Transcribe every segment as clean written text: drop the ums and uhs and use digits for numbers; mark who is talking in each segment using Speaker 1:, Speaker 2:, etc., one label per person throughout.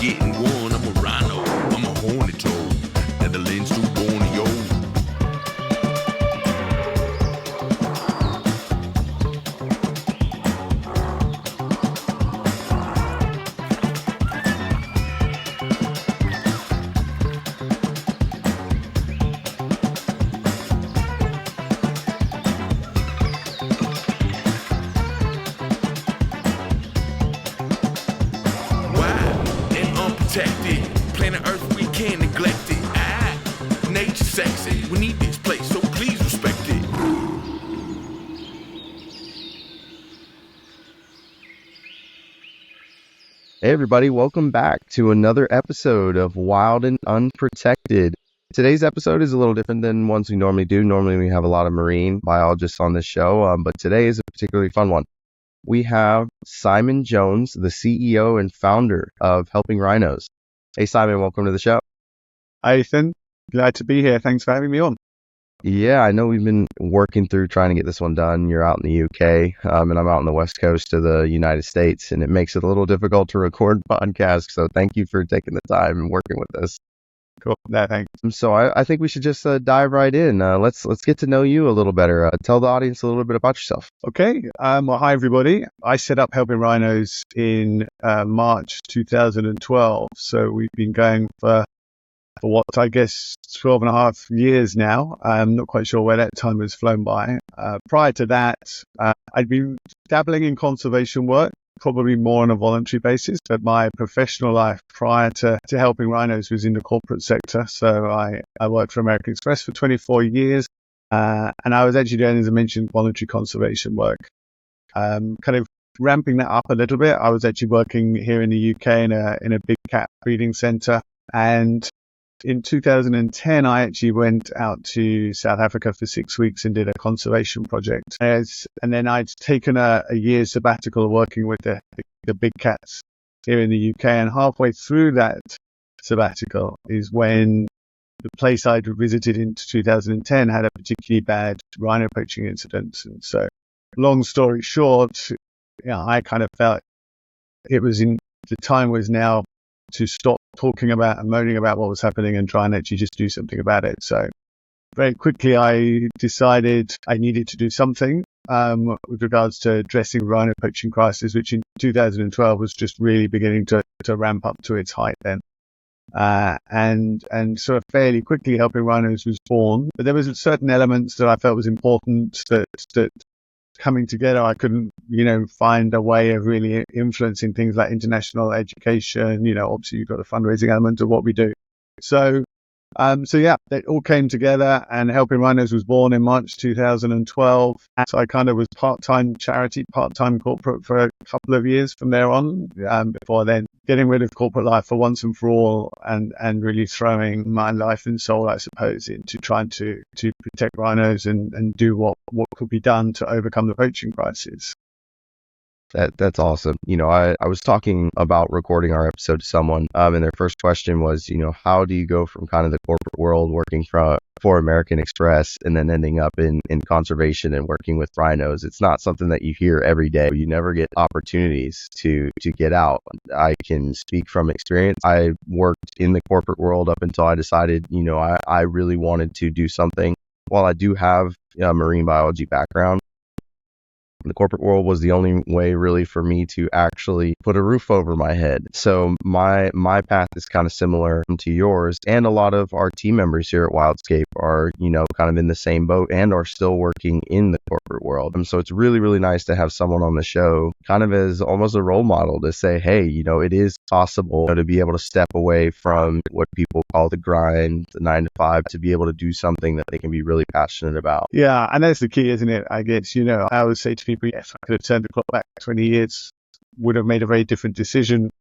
Speaker 1: getting one. I'm a rhino, I'm a hornet toad. Netherlands to Borneo. Planet Earth, we can't neglect it. Nature's sexy. We need this place, so please respect it.
Speaker 2: Hey everybody, welcome back to another episode of Wild and Unprotected. Today's episode is a little different than ones we normally do. Normally we have a lot of marine biologists on this show, but today is a particularly fun one. We have Simon Jones, the CEO and founder of Helping Rhinos. Hey Simon, welcome to the show.
Speaker 3: Hi Ethan, glad to be here. Thanks for having me on.
Speaker 2: Yeah, I know we've been working through trying to get this one done. You're out in the UK, and I'm out on the west coast of the United States, and it makes it a little difficult to record podcasts. So thank you for taking the time and working with us.
Speaker 3: Cool. No, thanks.
Speaker 2: So I think we should just dive right in. Let's get to know you a little better. Tell the audience a little bit about yourself.
Speaker 3: Okay. Well, hi everybody. I set up Helping Rhinos in March 2012. So we've been going for what I guess 12 and a half years now. I'm not quite sure where that time has flown by. Prior to that, I'd been dabbling in conservation work, probably more on a voluntary basis, but my professional life prior to Helping Rhinos was in the corporate sector. So I worked for American Express for 24 years, and I was actually doing, as I mentioned, voluntary conservation work. Kind of ramping that up a little bit. I was actually working here in the UK in a big cat breeding center, and in 2010, I actually went out to South Africa for 6 weeks and did a conservation project. And then I'd taken a year's sabbatical working with the big cats here in the UK. And halfway through that sabbatical is when the place I'd visited in 2010 had a particularly bad rhino poaching incident. And so, long story short, I kind of felt the time was now to stop talking about and moaning about what was happening and try and actually just do something about it. So very quickly, I decided I needed to do something with regards to addressing rhino poaching crisis, which in 2012 was just really beginning to ramp up to its height then. And sort of fairly quickly, Helping Rhinos was born. But there was certain elements that I felt was important that coming together, I couldn't, find a way of really influencing things like international education. Obviously you've got a fundraising element of what we do. So it all came together, and Helping Rhinos was born in March 2012. So I kind of was part-time charity, part-time corporate for a couple of years from there on, before then getting rid of corporate life for once and for all, and really throwing my life and soul, I suppose, into trying to protect rhinos and do what could be done to overcome the poaching crisis.
Speaker 2: That's awesome. I was talking about recording our episode to someone, and their first question was, how do you go from kind of the corporate world working for American Express and then ending up in conservation and working with rhinos? It's not something that you hear every day. You never get opportunities to get out. I can speak from experience. I worked in the corporate world up until I decided, I really wanted to do something. While I do have a marine biology background, the corporate world was the only way really for me to actually put a roof over my head. So my path is kind of similar to yours, and a lot of our team members here at Wildscape are, kind of in the same boat and are still working in the corporate world. And so it's really, really nice to have someone on the show kind of as almost a role model to say, hey, it is possible to be able to step away from what people call the grind, the 9 to 5, to be able to do something that they can be really passionate about.
Speaker 3: Yeah, and that's the key, isn't it? I guess, I always say to people, if I could have turned the clock back 20 years, would have made a very different decision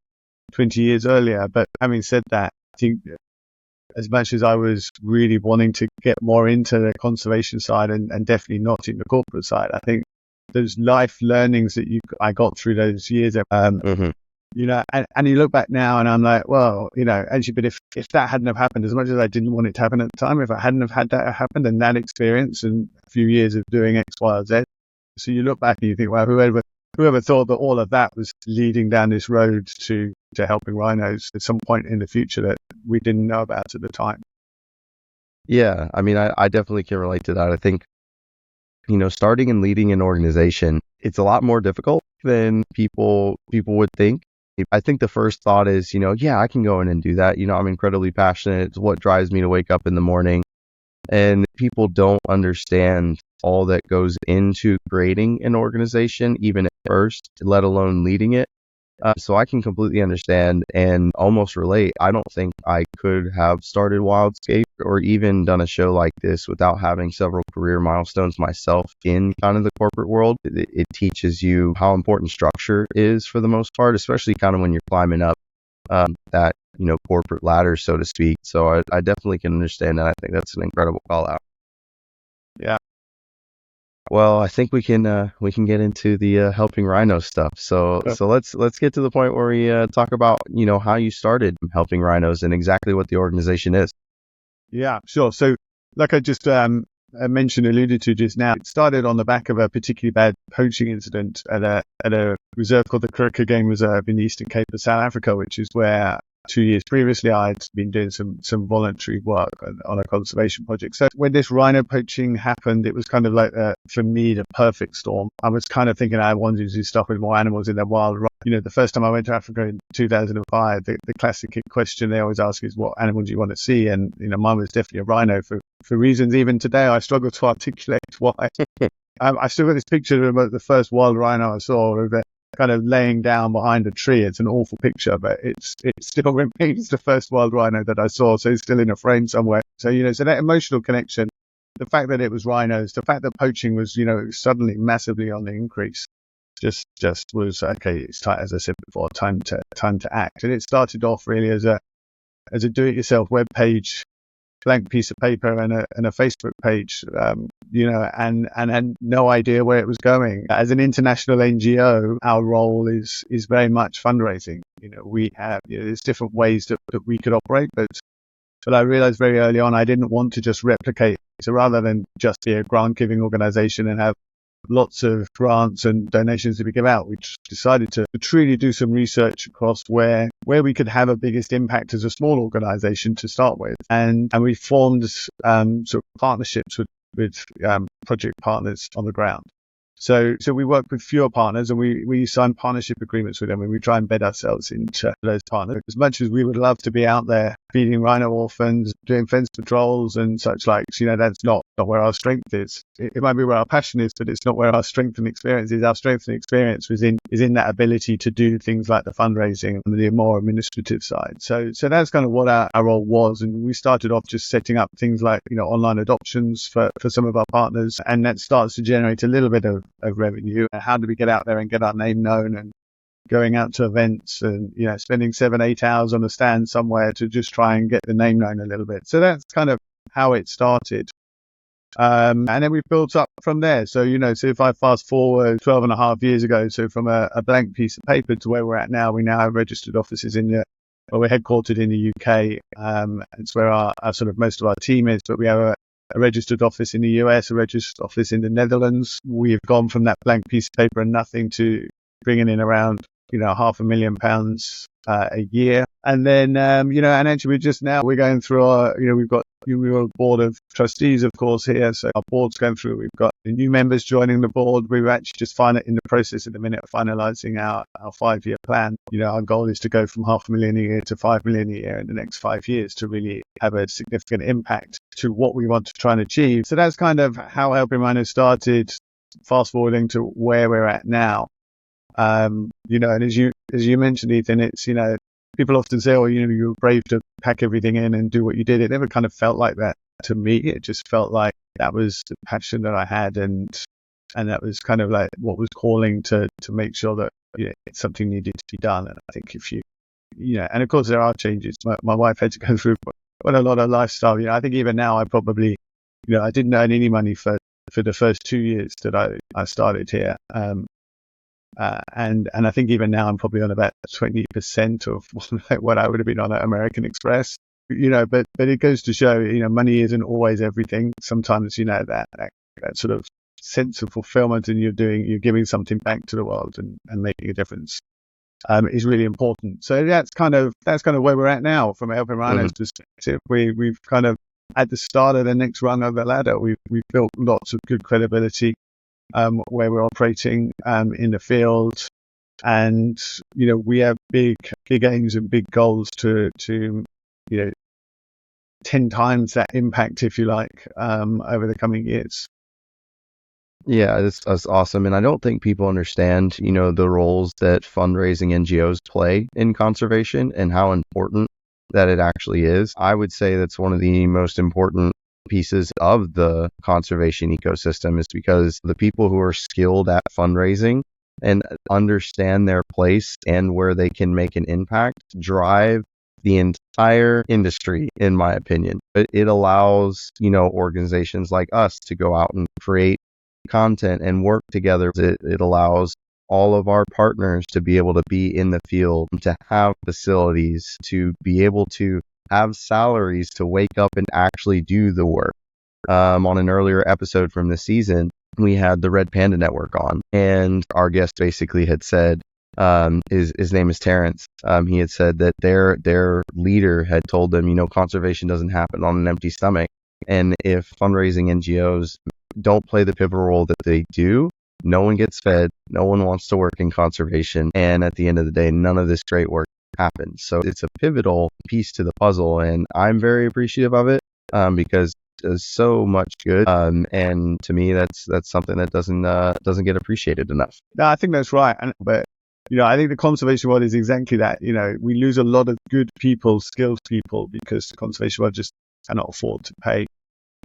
Speaker 3: 20 years earlier. But having said that, I think as much as I was really wanting to get more into the conservation side and definitely not in the corporate side, I think those life learnings that I got through those years, and you look back now and I'm like, well, actually, but if that hadn't have happened, as much as I didn't want it to happen at the time, if I hadn't have had that happen and that experience and a few years of doing X, Y, or Z, so you look back and you think, well, whoever thought that all of that was leading down this road to to helping rhinos at some point in the future that we didn't know about at the time.
Speaker 2: Yeah, I mean, I definitely can relate to that. I think, starting and leading an organization, it's a lot more difficult than people would think. I think the first thought is, yeah, I can go in and do that. I'm incredibly passionate. It's what drives me to wake up in the morning. And people don't understand all that goes into creating an organization, even at first, let alone leading it. So I can completely understand and almost relate. I don't think I could have started Wildscape or even done a show like this without having several career milestones myself in kind of the corporate world. It teaches you how important structure is for the most part, especially kind of when you're climbing up that corporate ladder, so to speak. So I definitely can understand that. I think that's an incredible call out.
Speaker 3: Yeah.
Speaker 2: Well, I think we can get into the helping Rhino stuff. So let's get to the point where we talk about how you started helping rhinos and exactly what the organization is.
Speaker 3: Yeah, sure. So like I just alluded to just now, it started on the back of a particularly bad poaching incident at a reserve called the Kruger Game Reserve in the Eastern Cape of South Africa, which is where 2 years previously I'd been doing some voluntary work on a conservation project. So when this rhino poaching happened, it was kind of like for me the perfect storm. I was kind of thinking I wanted to do stuff with more animals in the wild. The first time I went to Africa in 2005, the classic question they always ask is, what animal do you want to see? And mine was definitely a rhino for reasons even today I struggle to articulate why. I still got this picture of the first wild rhino I saw of it kind of laying down behind a tree. It's an awful picture, but it still remains the first wild rhino that I saw. So it's still in a frame somewhere. So, so that emotional connection, the fact that it was rhinos, the fact that poaching was, suddenly massively on the increase, just was, okay, it's time, as I said before, time to act. And it started off really as a do-it-yourself web page, blank piece of paper and a Facebook page, and had no idea where it was going. As an international NGO, our role is very much fundraising. We have, there's different ways that we could operate, but I realized very early on I didn't want to just replicate. So rather than just be a grant giving organization and have lots of grants and donations to be given out, we decided to truly do some research across where we could have a biggest impact as a small organization to start with. And we formed sort of partnerships with project partners on the ground. So we work with fewer partners and we sign partnership agreements with them, and we try and bed ourselves into those partners. As much as we would love to be out there feeding rhino orphans, doing fence patrols and such like, that's not where our strength is. It might be where our passion is, but it's not where our strength and experience is. Our strength and experience is in that ability to do things like the fundraising and the more administrative side. So that's kind of what our role was. And we started off just setting up things like, online adoptions for some of our partners. And that starts to generate a little bit of revenue. How do we get out there and get our name known, and going out to events and, spending 7-8 hours on a stand somewhere to just try and get the name known a little bit. So that's kind of how it started. And then we've built up from there. So, so if I fast forward 12 and a half years ago, so from a blank piece of paper to where we're at now, we now have registered offices we're headquartered in the UK. It's where our sort of most of our team is, but we have a registered office in the US, a registered office in the Netherlands. We've gone from that blank piece of paper and nothing to bringing in around, £500,000 a year. And then, and actually we're going through we've got a board of trustees, of course, here. So our board's going through, we've got the new members joining the board. We're actually just in the process at the minute of finalizing our 5-year plan. Our goal is to go from $500,000 a year to $5 million a year in the next 5 years to really have a significant impact to what we want to try and achieve. So that's kind of how Helping Rhino started, fast forwarding to where we're at now. And as you mentioned, Ethan, it's, people often say, oh, you were brave to pack everything in and do what you did. It never kind of felt like that to me. It just felt like that was the passion that I had, and that was kind of like what was calling to make sure that something needed to be done. And I think if and of course there are changes. My wife had to go through quite a lot of lifestyle. I think even now I probably, I didn't earn any money for the first 2 years that I started here. And I think even now I'm probably on about 20% of what I would have been on at American Express, but it goes to show, money isn't always everything. Sometimes, that sort of sense of fulfillment, and you're giving something back to the world and making a difference. is really important. So that's kind of where we're at now from a Helping Rhinos perspective. We've kind of at the start of the next rung of the ladder. We've built lots of good credibility where we're operating in the field, and we have big aims and big goals to 10 times that impact, if you like, over the coming years.
Speaker 2: Yeah, that's awesome. And I don't think people understand, the roles that fundraising NGOs play in conservation and how important that it actually is. I would say that's one of the most important pieces of the conservation ecosystem, is because the people who are skilled at fundraising and understand their place and where they can make an impact drive the entire industry, in my opinion. It allows, organizations like us to go out and create content and work together. It allows all of our partners to be able to be in the field, to have facilities, to be able to have salaries to wake up and actually do the work. On an earlier episode from this season, we had the Red Panda Network on, and our guest basically had said, his name is Terrence. He had said that their leader had told them, conservation doesn't happen on an empty stomach. And if fundraising NGOs don't play the pivotal role that they do, no one gets fed, no one wants to work in conservation, and at the end of the day, none of this great work happens. So it's a pivotal piece to the puzzle, and I'm very appreciative of it because it does so much good. And to me, that's something that doesn't get appreciated enough.
Speaker 3: No, I think that's right. But I think the conservation world is exactly that. We lose a lot of good people, skilled people, because the conservation world just cannot afford to pay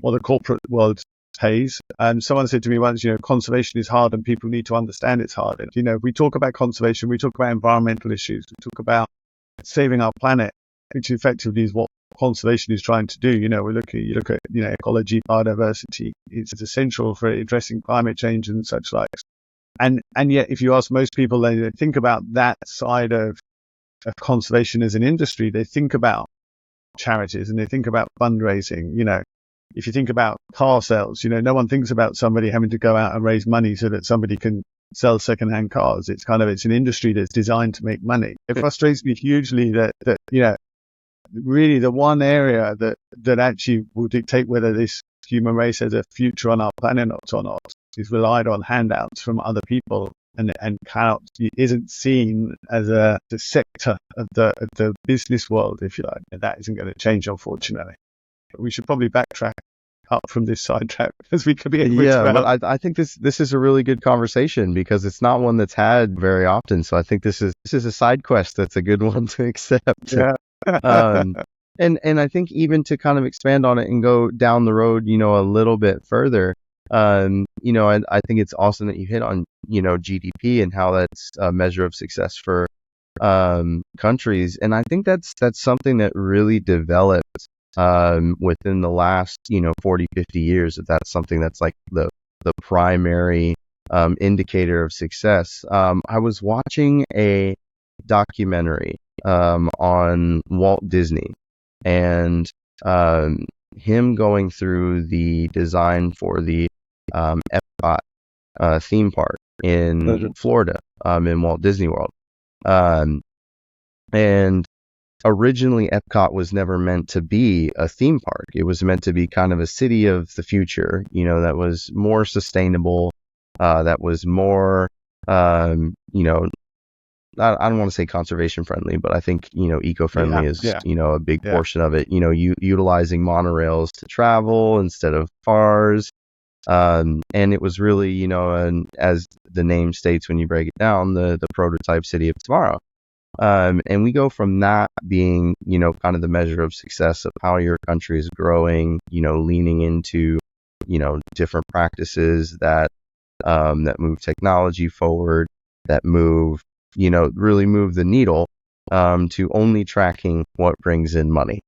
Speaker 3: what the corporate world pays. Someone said to me once, conservation is hard and people need to understand it's hard. And, we talk about conservation, we talk about environmental issues, we talk about saving our planet, which effectively is what conservation is trying to do. You look at ecology, biodiversity. It's essential for addressing climate change and such like. And yet, if you ask most people, they think about that side of conservation as an industry. They think about charities and they think about fundraising. If you think about car sales, no one thinks about somebody having to go out and raise money so that somebody can sell secondhand cars. It's an industry that's designed to make money. It frustrates me hugely that really the one area that actually will dictate whether this human race has a future on our planet or not is relied on handouts from other people and isn't seen as a sector of the business world, if you like. And that isn't going to change, unfortunately. But we should probably backtrack up from this sidetrack because we could be
Speaker 2: but I think this is a really good conversation because it's not one that's had very often. So I think this is a side quest that's a good one to accept.
Speaker 3: Yeah.
Speaker 2: And I think even to kind of expand on it and go down the road, a little bit further, I think it's awesome that you hit on, GDP and how that's a measure of success for countries. And I think that's something that really developed within the last 40, 50 years. That's something that's like the primary indicator of success. I was watching a documentary on Walt Disney and him going through the design for the Epcot theme park in Florida, in Walt Disney World. And originally Epcot was never meant to be a theme park. It was meant to be kind of a city of the future, that was more sustainable, that was more, I don't want to say conservation friendly, but I think, eco-friendly is, a big portion of it, utilizing monorails to travel instead of cars. And it was really, and as the name states, when you break it down, the prototype city of tomorrow. And we go from that being, kind of the measure of success of how your country is growing, leaning into, different practices that move technology forward, that move, really move the needle, to only tracking what brings in money,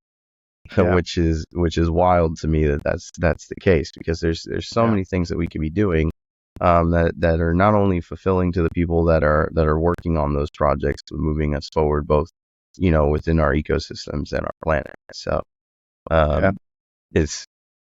Speaker 2: which is wild to me that's the case, because there's so many things that we could be doing, that are not only fulfilling to the people that are working on those projects, but moving us forward both, within our ecosystems and our planet. So, it's,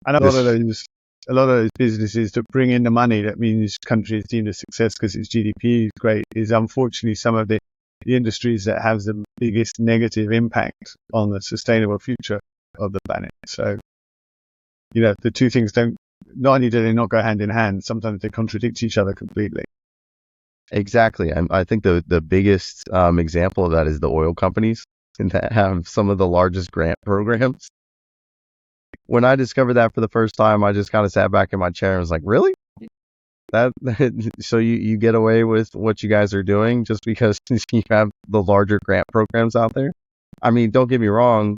Speaker 3: and a lot of those businesses that bring in the money that means country is deemed a success because its GDP is great is unfortunately some of the the industries that have the biggest negative impact on the sustainable future of the planet. So, the two things not only do they not go hand in hand, sometimes they contradict each other completely.
Speaker 2: Exactly. I think the biggest example of that is the oil companies that have some of the largest grant programs. When I discovered that for the first time, I just kind of sat back in my chair and was like, really? So you get away with what you guys are doing just because you have the larger grant programs out there? I mean, don't get me wrong.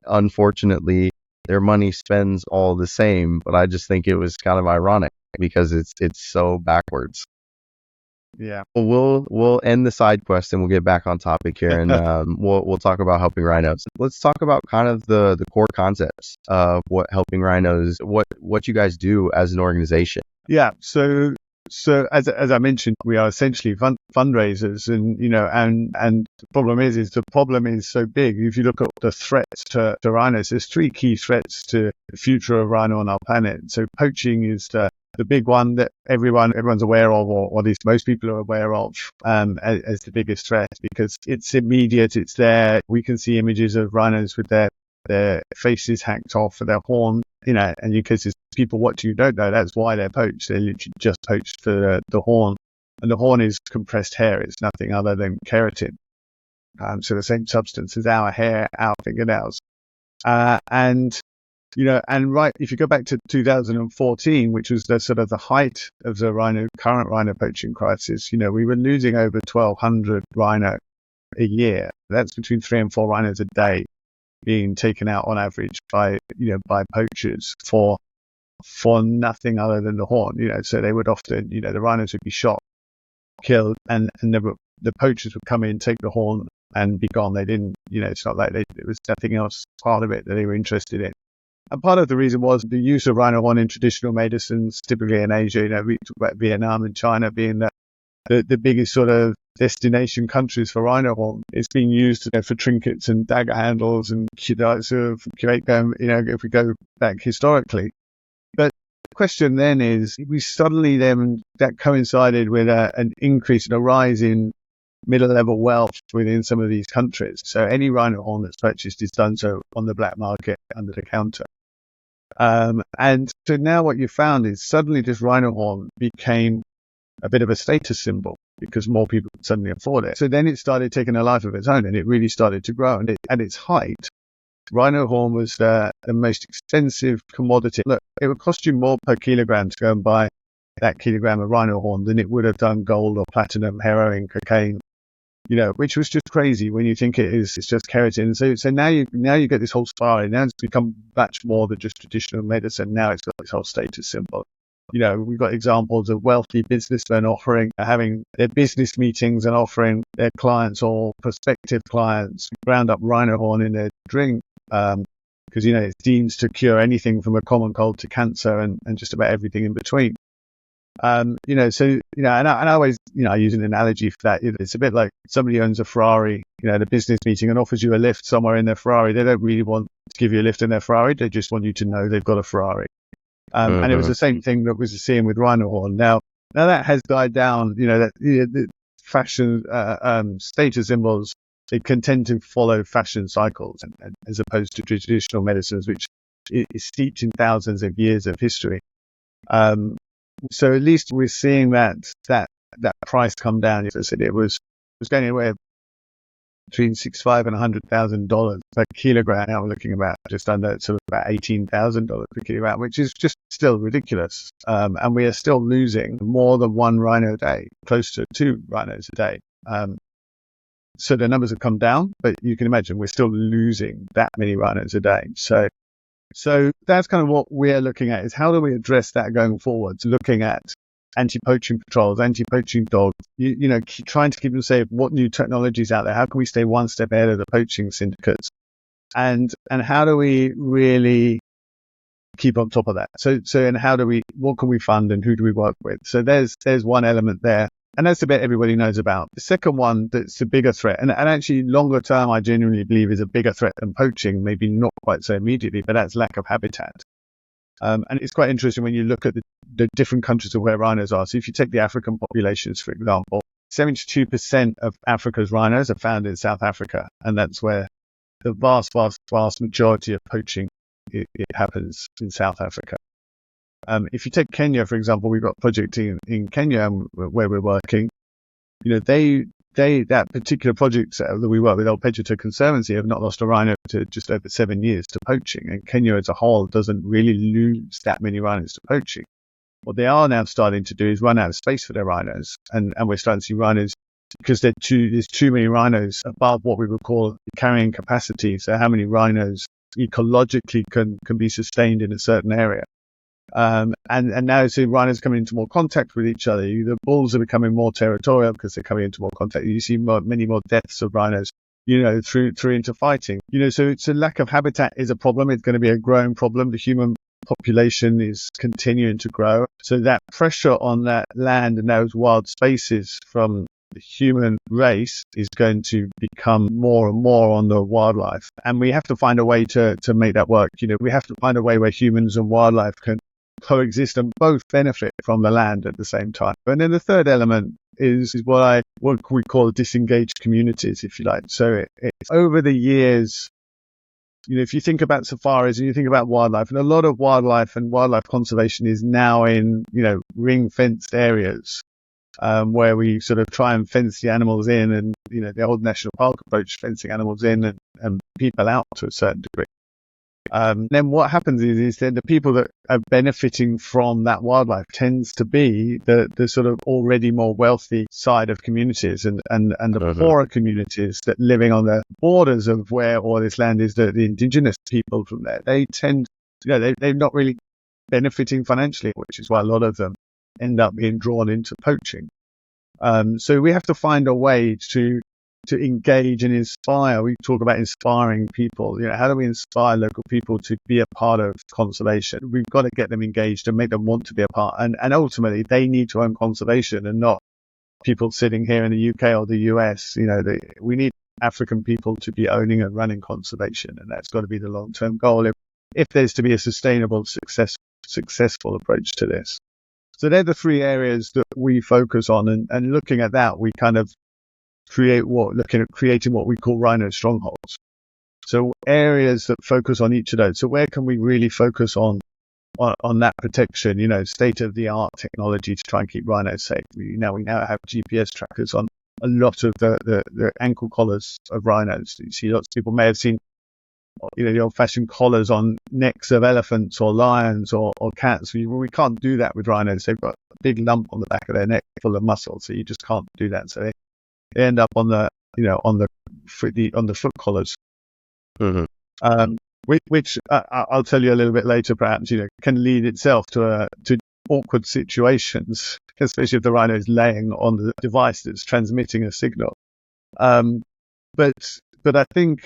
Speaker 2: Unfortunately, their money spends all the same, but I just think it was kind of ironic because it's so backwards.
Speaker 3: Yeah.
Speaker 2: Well, we'll end the side quest and we'll get back on topic here, and we'll talk about helping rhinos. Let's talk about kind of the core concepts of what helping rhinos, what you guys do as an organization.
Speaker 3: Yeah. So as I mentioned, we are essentially fundraisers, and the problem is the problem is so big. If you look at the threats to rhinos, there's three key threats to the future of rhino on our planet. So poaching is the big one that everyone's aware of, or at least most people are aware of, as the biggest threat, because it's immediate, it's there. We can see images of rhinos with their faces hacked off for their horn, and because there's people watching who don't know, that's why they're poached. They're literally just poached for the horn, and the horn is compressed hair. It's nothing other than keratin. So the same substance as our hair, our fingernails, if you go back to 2014, which was the sort of the height of the current rhino poaching crisis, we were losing over 1,200 rhino a year. That's between 3 and 4 rhinos a day being taken out on average by poachers for nothing other than the horn. So they would often, the rhinos would be shot, killed, and the poachers would come in, take the horn, and be gone. They didn't, it's not like it was nothing else part of it that they were interested in. And part of the reason was the use of rhino horn in traditional medicines, typically in Asia. We talk about Vietnam and China being the biggest sort of destination countries for rhino horn. It's being used for trinkets and dagger handles and if we go back historically. But the question then is, we suddenly then, that coincided with an increase and a rise in middle-level wealth within some of these countries. So any rhino horn that's purchased is done so on the black market under the counter. And so now what you found is suddenly this rhino horn became a bit of a status symbol because more people could suddenly afford it. So then it started taking a life of its own, and it really started to grow. And at its height, rhino horn was the most expensive commodity. Look, it would cost you more per kilogram to go and buy that kilogram of rhino horn than it would have done gold or platinum, heroin, cocaine, which was just crazy when you think it's just keratin. So now you get this whole spiral. Now it's become much more than just traditional medicine. Now it's got this whole status symbol. We've got examples of wealthy businessmen having their business meetings and offering their clients or prospective clients ground up rhino horn in their drink, because it's deemed to cure anything from a common cold to cancer and just about everything in between. And I always, I use an analogy for that. It's a bit like somebody owns a Ferrari, at a business meeting and offers you a lift somewhere in their Ferrari. They don't really want to give you a lift in their Ferrari. They just want you to know they've got a Ferrari. And it was the same thing that was seen with rhino horn. Now that has died down. The fashion status symbols, they can tend to follow fashion cycles, and as opposed to traditional medicines, which is steeped in thousands of years of history. So at least we're seeing that price come down. As I said, it was going anywhere between $65,000 and $100,000 per kilogram. Now we're looking about just under sort of about $18,000 per kilogram, which is just still ridiculous. And we are still losing more than 1 rhino a day, close to 2 rhinos a day. So the numbers have come down, but you can imagine we're still losing that many rhinos a day. So that's kind of what we're looking at, is how do we address that going forward? So looking at anti-poaching patrols, anti-poaching dogs, trying to keep them safe. What new technologies out there? How can we stay one step ahead of the poaching syndicates? And how do we really keep on top of that? So and what can we fund and who do we work with? So there's one element there. And that's the bit everybody knows about. The second one that's a bigger threat, and actually longer term, I genuinely believe is a bigger threat than poaching, maybe not quite so immediately, but that's lack of habitat. And it's quite interesting when you look at the different countries of where rhinos are. So if you take the African populations, for example, 72% of Africa's rhinos are found in South Africa, and that's where the vast, vast, vast majority of poaching it happens in South Africa. If you take Kenya, for example, we've got a project in Kenya where we're working. That particular project that we work with, El Pejito Conservancy, have not lost a rhino to just over 7 years to poaching. And Kenya as a whole doesn't really lose that many rhinos to poaching. What they are now starting to do is run out of space for their rhinos. And we're starting to see rhinos, because there's too many rhinos above what we would call carrying capacity. So how many rhinos ecologically can be sustained in a certain area. And now so rhinos coming into more contact with each other. The bulls are becoming more territorial because they're coming into more contact. You see many more deaths of rhinos, through into fighting. So it's a lack of habitat is a problem. It's going to be a growing problem. The human population is continuing to grow. So that pressure on that land and those wild spaces from the human race is going to become more and more on the wildlife. And we have to find a way to make that work. We have to find a way where humans and wildlife can coexist and both benefit from the land at the same time. And then the third element is what we call disengaged communities, if you like. So it's over the years, if you think about safaris and you think about wildlife, and a lot of wildlife and wildlife conservation is now in, ring fenced areas, where we sort of try and fence the animals in, and, the old national park approach, fencing animals in and people out to a certain degree. Then what happens is then the people that are benefiting from that wildlife tends to be the sort of already more wealthy side of communities, and the poorer communities that living on the borders of where all this land is, the indigenous people from there, they tend, they're not really benefiting financially, which is why a lot of them end up being drawn into poaching. So we have to find a way to engage and inspire. We talk about inspiring people. How do we inspire local people to be a part of conservation? We've got to get them engaged and make them want to be a part. And ultimately, they need to own conservation, and not people sitting here in the UK or the US. We need African people to be owning and running conservation, and that's got to be the long-term goal if there's to be a sustainable, successful approach to this. So they're the three areas that we focus on, and looking at that, we kind of looking at creating what we call rhino strongholds. So areas that focus on each of those. So where can we really focus on that protection? State of the art technology to try and keep rhinos safe. We now have GPS trackers on a lot of the ankle collars of rhinos. You see, lots of people may have seen, the old-fashioned collars on necks of elephants or lions or cats. We can't do that with rhinos. They've got a big lump on the back of their neck full of muscle, so you just can't do that. So they end up on the foot collars, which I'll tell you a little bit later, perhaps, can lead itself to awkward situations, especially if the rhino is laying on the device that's transmitting a signal. But I think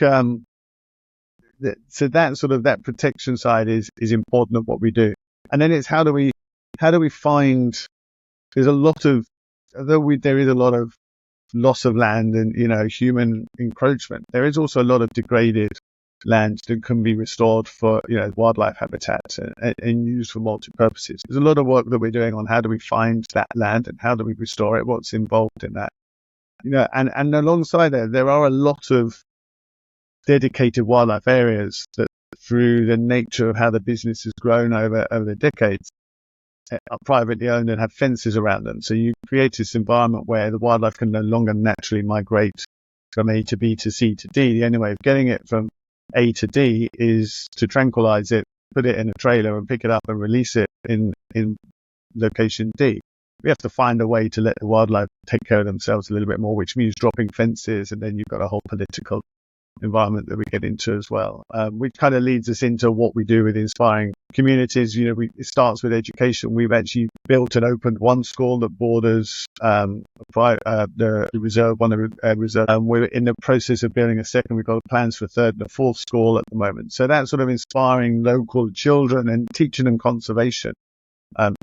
Speaker 3: that protection side is important of what we do. And then it's how do we find, there is a lot of loss of land and human encroachment. There is also a lot of degraded land that can be restored for wildlife habitat and used for multi-purposes. There's a lot of work that we're doing on how do we find that land and how do we restore it, what's involved in that. And alongside there are a lot of dedicated wildlife areas that, through the nature of how the business has grown over the decades, are privately owned and have fences around them. So you create this environment where the wildlife can no longer naturally migrate from A to B to C to D. The only way of getting it from A to D is to tranquilize it, put it in a trailer and pick it up and release it in location D. We have to find a way to let the wildlife take care of themselves a little bit more, which means dropping fences, and then you've got a whole political environment that we get into as well, which kind of leads us into what we do with inspiring communities. It starts with education. We've actually built and opened one school that borders the reserve, we're in the process of building a second. We've got plans for a third and a fourth school at the moment. So that sort of inspiring local children and teaching them conservation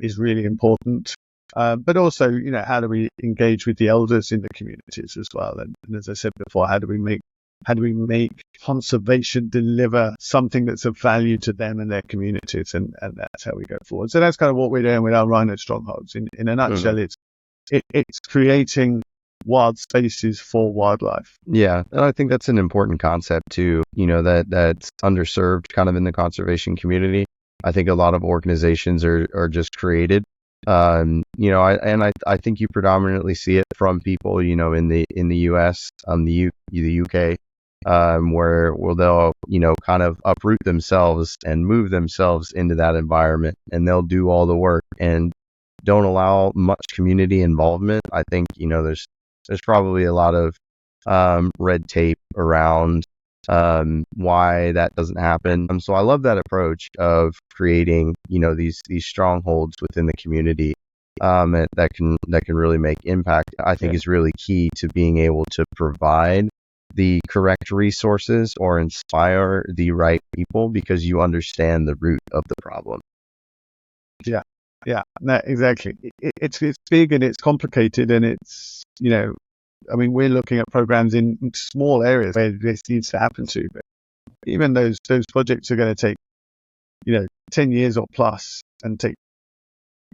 Speaker 3: is really important. But also, how do we engage with the elders in the communities as well? And as I said before, how do we make conservation deliver something that's of value to them and their communities, and that's how we go forward. So that's kind of what we're doing with our rhino strongholds. In a nutshell, it's creating wild spaces for wildlife.
Speaker 2: Yeah, and I think that's an important concept too, that's underserved kind of in the conservation community. I think a lot of organizations are just created. I think you predominantly see it from people, in the US, the UK, where they'll, kind of uproot themselves and move themselves into that environment, and they'll do all the work and don't allow much community involvement. I think, there's probably a lot of red tape around why that doesn't happen. So I love that approach of creating, these strongholds within the community that can really make impact. I think is really key to being able to provide the correct resources or inspire the right people, because you understand the root of the problem.
Speaker 3: Yeah, no, exactly. It's big and it's complicated, and it's, we're looking at programs in small areas where this needs to happen to, but even those projects are going to take, 10 years or plus, and take,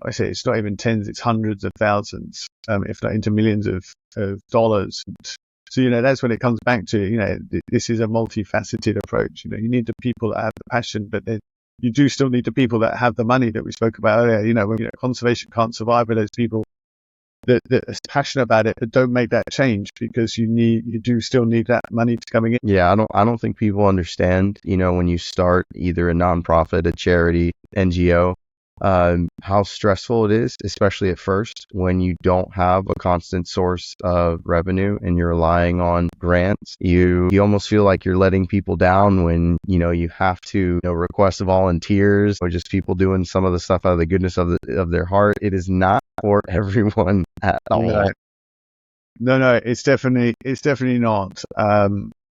Speaker 3: I say it's not even tens, it's hundreds of thousands, if not into millions of dollars. So, that's when it comes back to, this is a multifaceted approach. You need the people that have the passion, but then you do still need the people that have the money that we spoke about earlier. When conservation can't survive with those people that are passionate about it, but don't make that change, because you do still need that money to coming in.
Speaker 2: Yeah, I don't think people understand, when you start either a nonprofit, a charity, NGO, how stressful it is, especially at first, when you don't have a constant source of revenue and you're relying on grants. You almost feel like you're letting people down when, you have to request volunteers or just people doing some of the stuff out of the goodness of their heart. It is not for everyone at all.
Speaker 3: No, it's definitely not.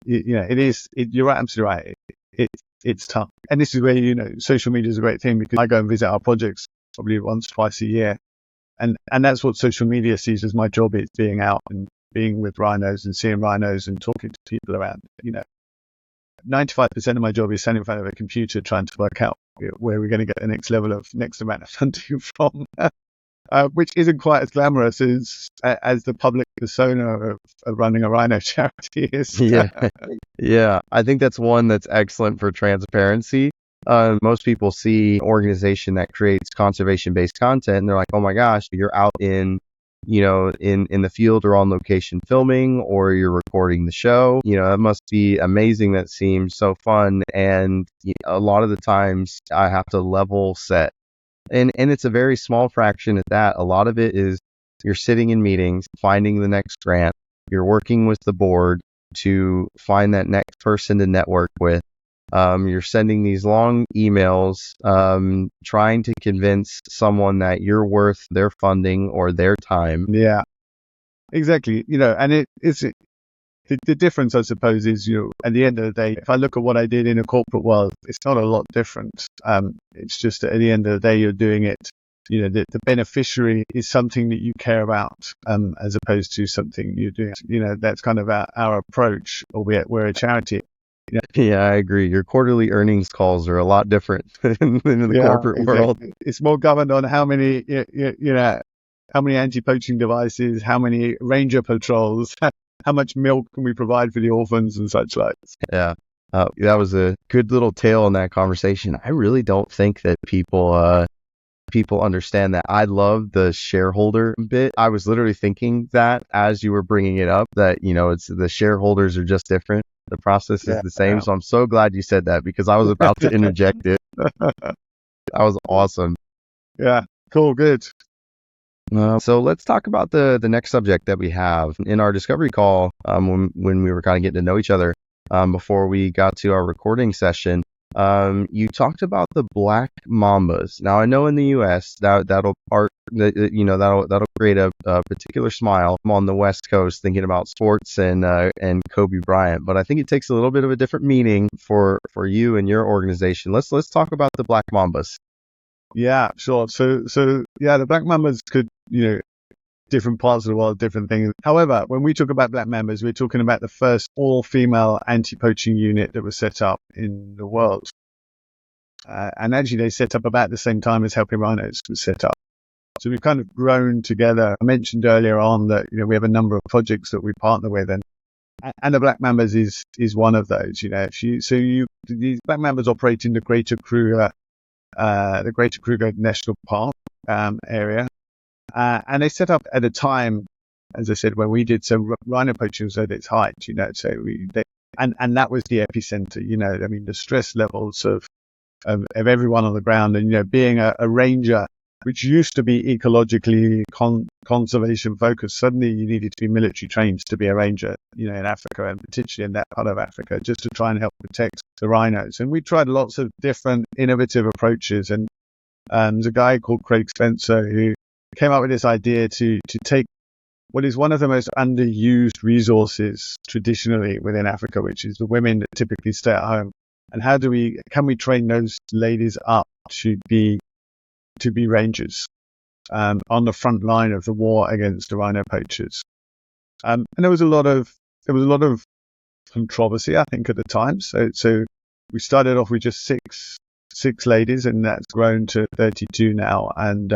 Speaker 3: It is. You're absolutely right. It's tough. And this is where, social media is a great thing, because I go and visit our projects probably once, twice a year. And that's what social media sees as my job, is being out and being with rhinos and seeing rhinos and talking to people around. 95% of my job is standing in front of a computer trying to work out where we're going to get the next amount of funding from, which isn't quite as glamorous as the public persona of running a rhino charity is.
Speaker 2: Yeah. I think that's one that's excellent for transparency. Most people see an organization that creates conservation-based content, and they're like, "Oh my gosh, you're out in the field or on location filming, or you're recording the show. That must be amazing. That seems so fun." And a lot of the times, I have to level set. And it's a very small fraction at that. A lot of it is you're sitting in meetings, finding the next grant. You're working with the board to find that next person to network with. You're sending these long emails, trying to convince someone that you're worth their funding or their time.
Speaker 3: Yeah, exactly. And it's the difference, I suppose, is, at the end of the day, if I look at what I did in a corporate world, it's not a lot different. It's just that at the end of the day, you're doing it. The beneficiary is something that you care about, as opposed to something you're doing. That's kind of our approach, albeit we're a charity.
Speaker 2: Yeah, I agree. Your quarterly earnings calls are a lot different in the corporate world.
Speaker 3: It's more governed on how many, how many anti-poaching devices, how many ranger patrols, how much milk can we provide for the orphans and such like.
Speaker 2: Yeah, that was a good little tale in that conversation. I really don't think that people understand that. I love the shareholder bit. I was literally thinking that as you were bringing it up, that it's the shareholders are just different. The process is the same. So I'm so glad you said that, because I was about to interject it. That was awesome.
Speaker 3: Yeah, cool, good.
Speaker 2: So let's talk about the next subject that we have in our discovery call. When we were kind of getting to know each other, before we got to our recording session, you talked about the Black Mambas. Now I know in the U.S. that'll create a particular smile on the West Coast thinking about sports and Kobe Bryant, but I think it takes a little bit of a different meaning for you and your organization. Let's talk about the Black Mambas.
Speaker 3: Yeah, sure. So the Black Mambas could, different parts of the world, different things. However, when we talk about Black Mambas, we're talking about the first all-female anti-poaching unit that was set up in the world. And actually, they set up about the same time as Helping Rhinos was set up. So we've kind of grown together. I mentioned earlier on that, we have a number of projects that we partner with, and the Black Mambas is one of those. These Black Mambas operate in the Greater Kruger National Park area, and they set up at a time, as I said, when we did, so rhino poaching was at its height. And that was the epicenter. The stress levels of everyone on the ground, and being a ranger, which used to be ecologically conservation focused, suddenly you needed to be military trained to be a ranger, in Africa, and particularly in that part of Africa, just to try and help protect the rhinos. And we tried lots of different innovative approaches. And there's a guy called Craig Spencer who came up with this idea to take what is one of the most underused resources traditionally within Africa, which is the women that typically stay at home. And can we train those ladies up to be rangers on the front line of the war against the rhino poachers? And there was a lot of controversy, I think, at the time. So we started off with just six ladies, and that's grown to 32 now. And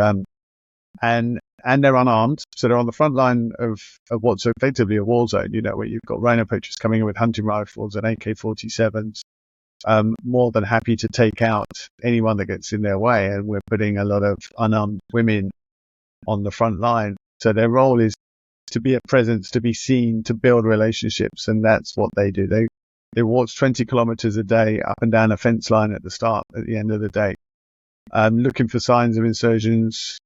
Speaker 3: they're unarmed, so they're on the front line of what's effectively a war zone. Where you've got rhino poachers coming in with hunting rifles and AK-47s. More than happy to take out anyone that gets in their way, and we're putting a lot of unarmed women on the front line. So their role is to be a presence, to be seen, to build relationships, and that's what they do. They walk 20 kilometers a day up and down a fence line at the end of the day, looking for signs of insurgents,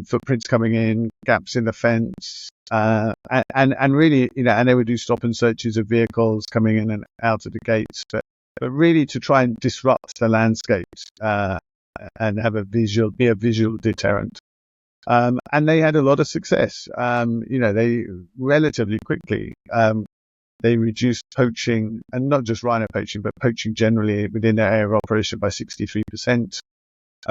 Speaker 3: footprints coming in, gaps in the fence, and really, and they would do stop and searches of vehicles coming in and out of the gates, but really to try and disrupt the landscapes and be a visual deterrent. And they had a lot of success. They relatively quickly, they reduced poaching, and not just rhino poaching, but poaching generally within their area of operation by 63%.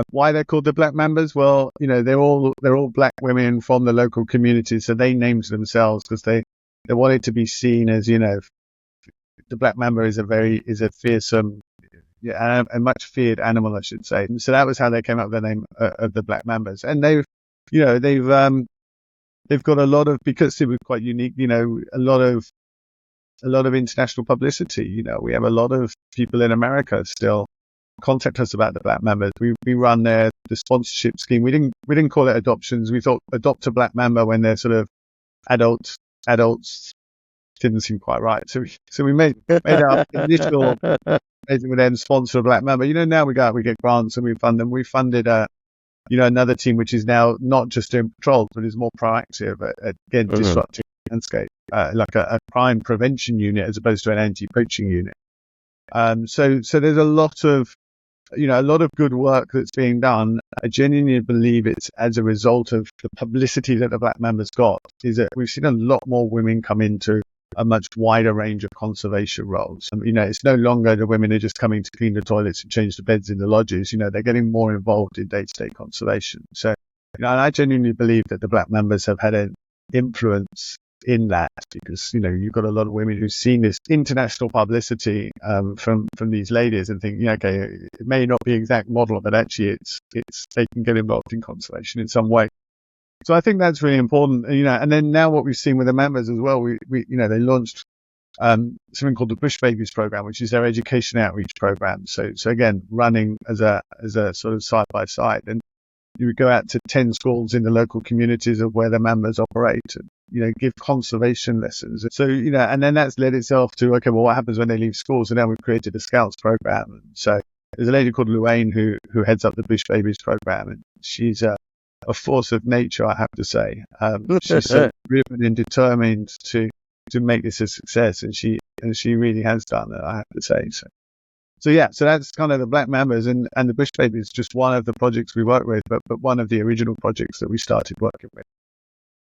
Speaker 3: Why they're called the Black Mambas? Well, they're all black women from the local community, so they named themselves because they wanted to be seen as, the Black Mamba is a fearsome, a much feared animal, I should say. So that was how they came up with the name of the Black Mambas. And they've got a lot of, because it was quite unique, a lot of international publicity. We have a lot of people in America still contact us about the Black Mambas. We run the sponsorship scheme. We didn't call it adoptions. We thought adopt a Black Mamba when they're sort of adults. Didn't seem quite right. So we made our initial with them sponsor a Black Mamba. Now we go out, we get grants and we fund them. We funded another team which is now not just doing patrols, but is more proactive at again disrupting the landscape, like a crime prevention unit as opposed to an anti-poaching unit. So there's a lot of good work that's being done. I genuinely believe it's as a result of the publicity that the Black Mambas got, is that we've seen a lot more women come into a much wider range of conservation roles. It's no longer the women are just coming to clean the toilets and change the beds in the lodges. They're getting more involved in day-to-day conservation. So, and I genuinely believe that the Black Mambas have had an influence in that, because you've got a lot of women who've seen this international publicity from these ladies and think, okay, it may not be exact model, but actually it's they can get involved in conservation in some way. So I think that's really important, and then now what we've seen with the members as well, we they launched something called the Bush Babies program, which is their education outreach program. So again, running as a sort of side by side, and you would go out to 10 schools in the local communities of where the members operate, and give conservation lessons. So and then that's led itself to, okay, well, what happens when they leave school? So now we've created a Scouts program. So there's a lady called Luane who heads up the Bush Babies program, and she's a force of nature, I have to say. She's so driven and determined to make this a success, and she really has done it, I have to say. So that's kind of the Black Mambas, and the Bush Babies is just one of the projects we work with, but one of the original projects that we started working with.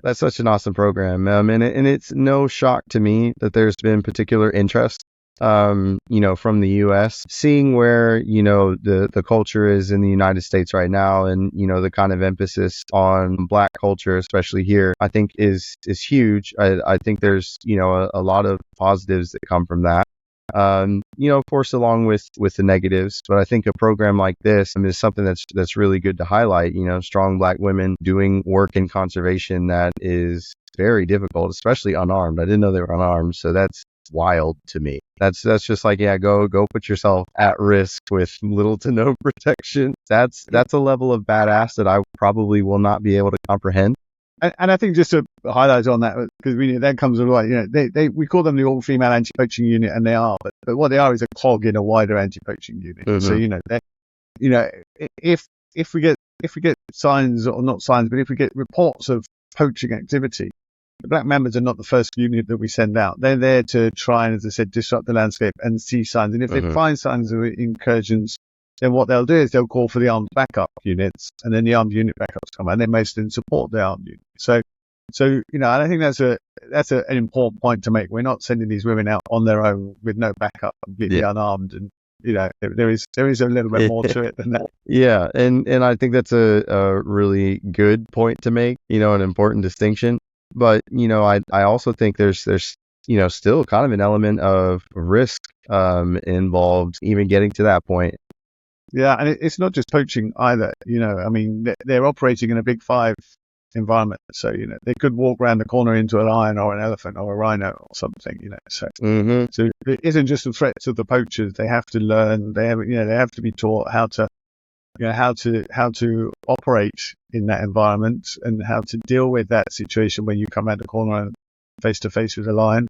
Speaker 2: That's such an awesome program, and it's no shock to me that there's been particular interest, from the U.S. Seeing where the culture is in the United States right now, and the kind of emphasis on Black culture, especially here, I think is huge. I think there's a lot of positives that come from that. Of course, along with the negatives, but I think a program like this is something that's really good to highlight. Strong Black women doing work in conservation that is very difficult, especially unarmed. I didn't know they were unarmed, so that's wild to me. That's just like, yeah, go put yourself at risk with little to no protection. That's a level of badass that I probably will not be able to comprehend.
Speaker 3: And I think just to highlight on that, because that comes along, we call them the all-female anti-poaching unit, and they are, but what they are is a cog in a wider anti-poaching unit. Mm-hmm. So if we get signs, or not signs, but if we get reports of poaching activity, the Black Mambas are not the first unit that we send out. They're there to try and, as I said, disrupt the landscape and see signs. And if they find signs of incursions, then what they'll do is they'll call for the armed backup units, and then the armed unit backups come, and they mostly support the armed unit. So and I think that's an important point to make. We're not sending these women out on their own with no backup, completely unarmed, and there is a little bit more to it than that.
Speaker 2: Yeah, and I think that's a really good point to make. An important distinction. But I also think there's still kind of an element of risk involved, even getting to that point.
Speaker 3: Yeah, and it's not just poaching either. They're operating in a big five environment, so they could walk around the corner into a lion or an elephant or a rhino or something. So it isn't just a threat to the poachers. They have to learn. They have to be taught how to operate in that environment, and how to deal with that situation when you come out the corner and face to face with a lion,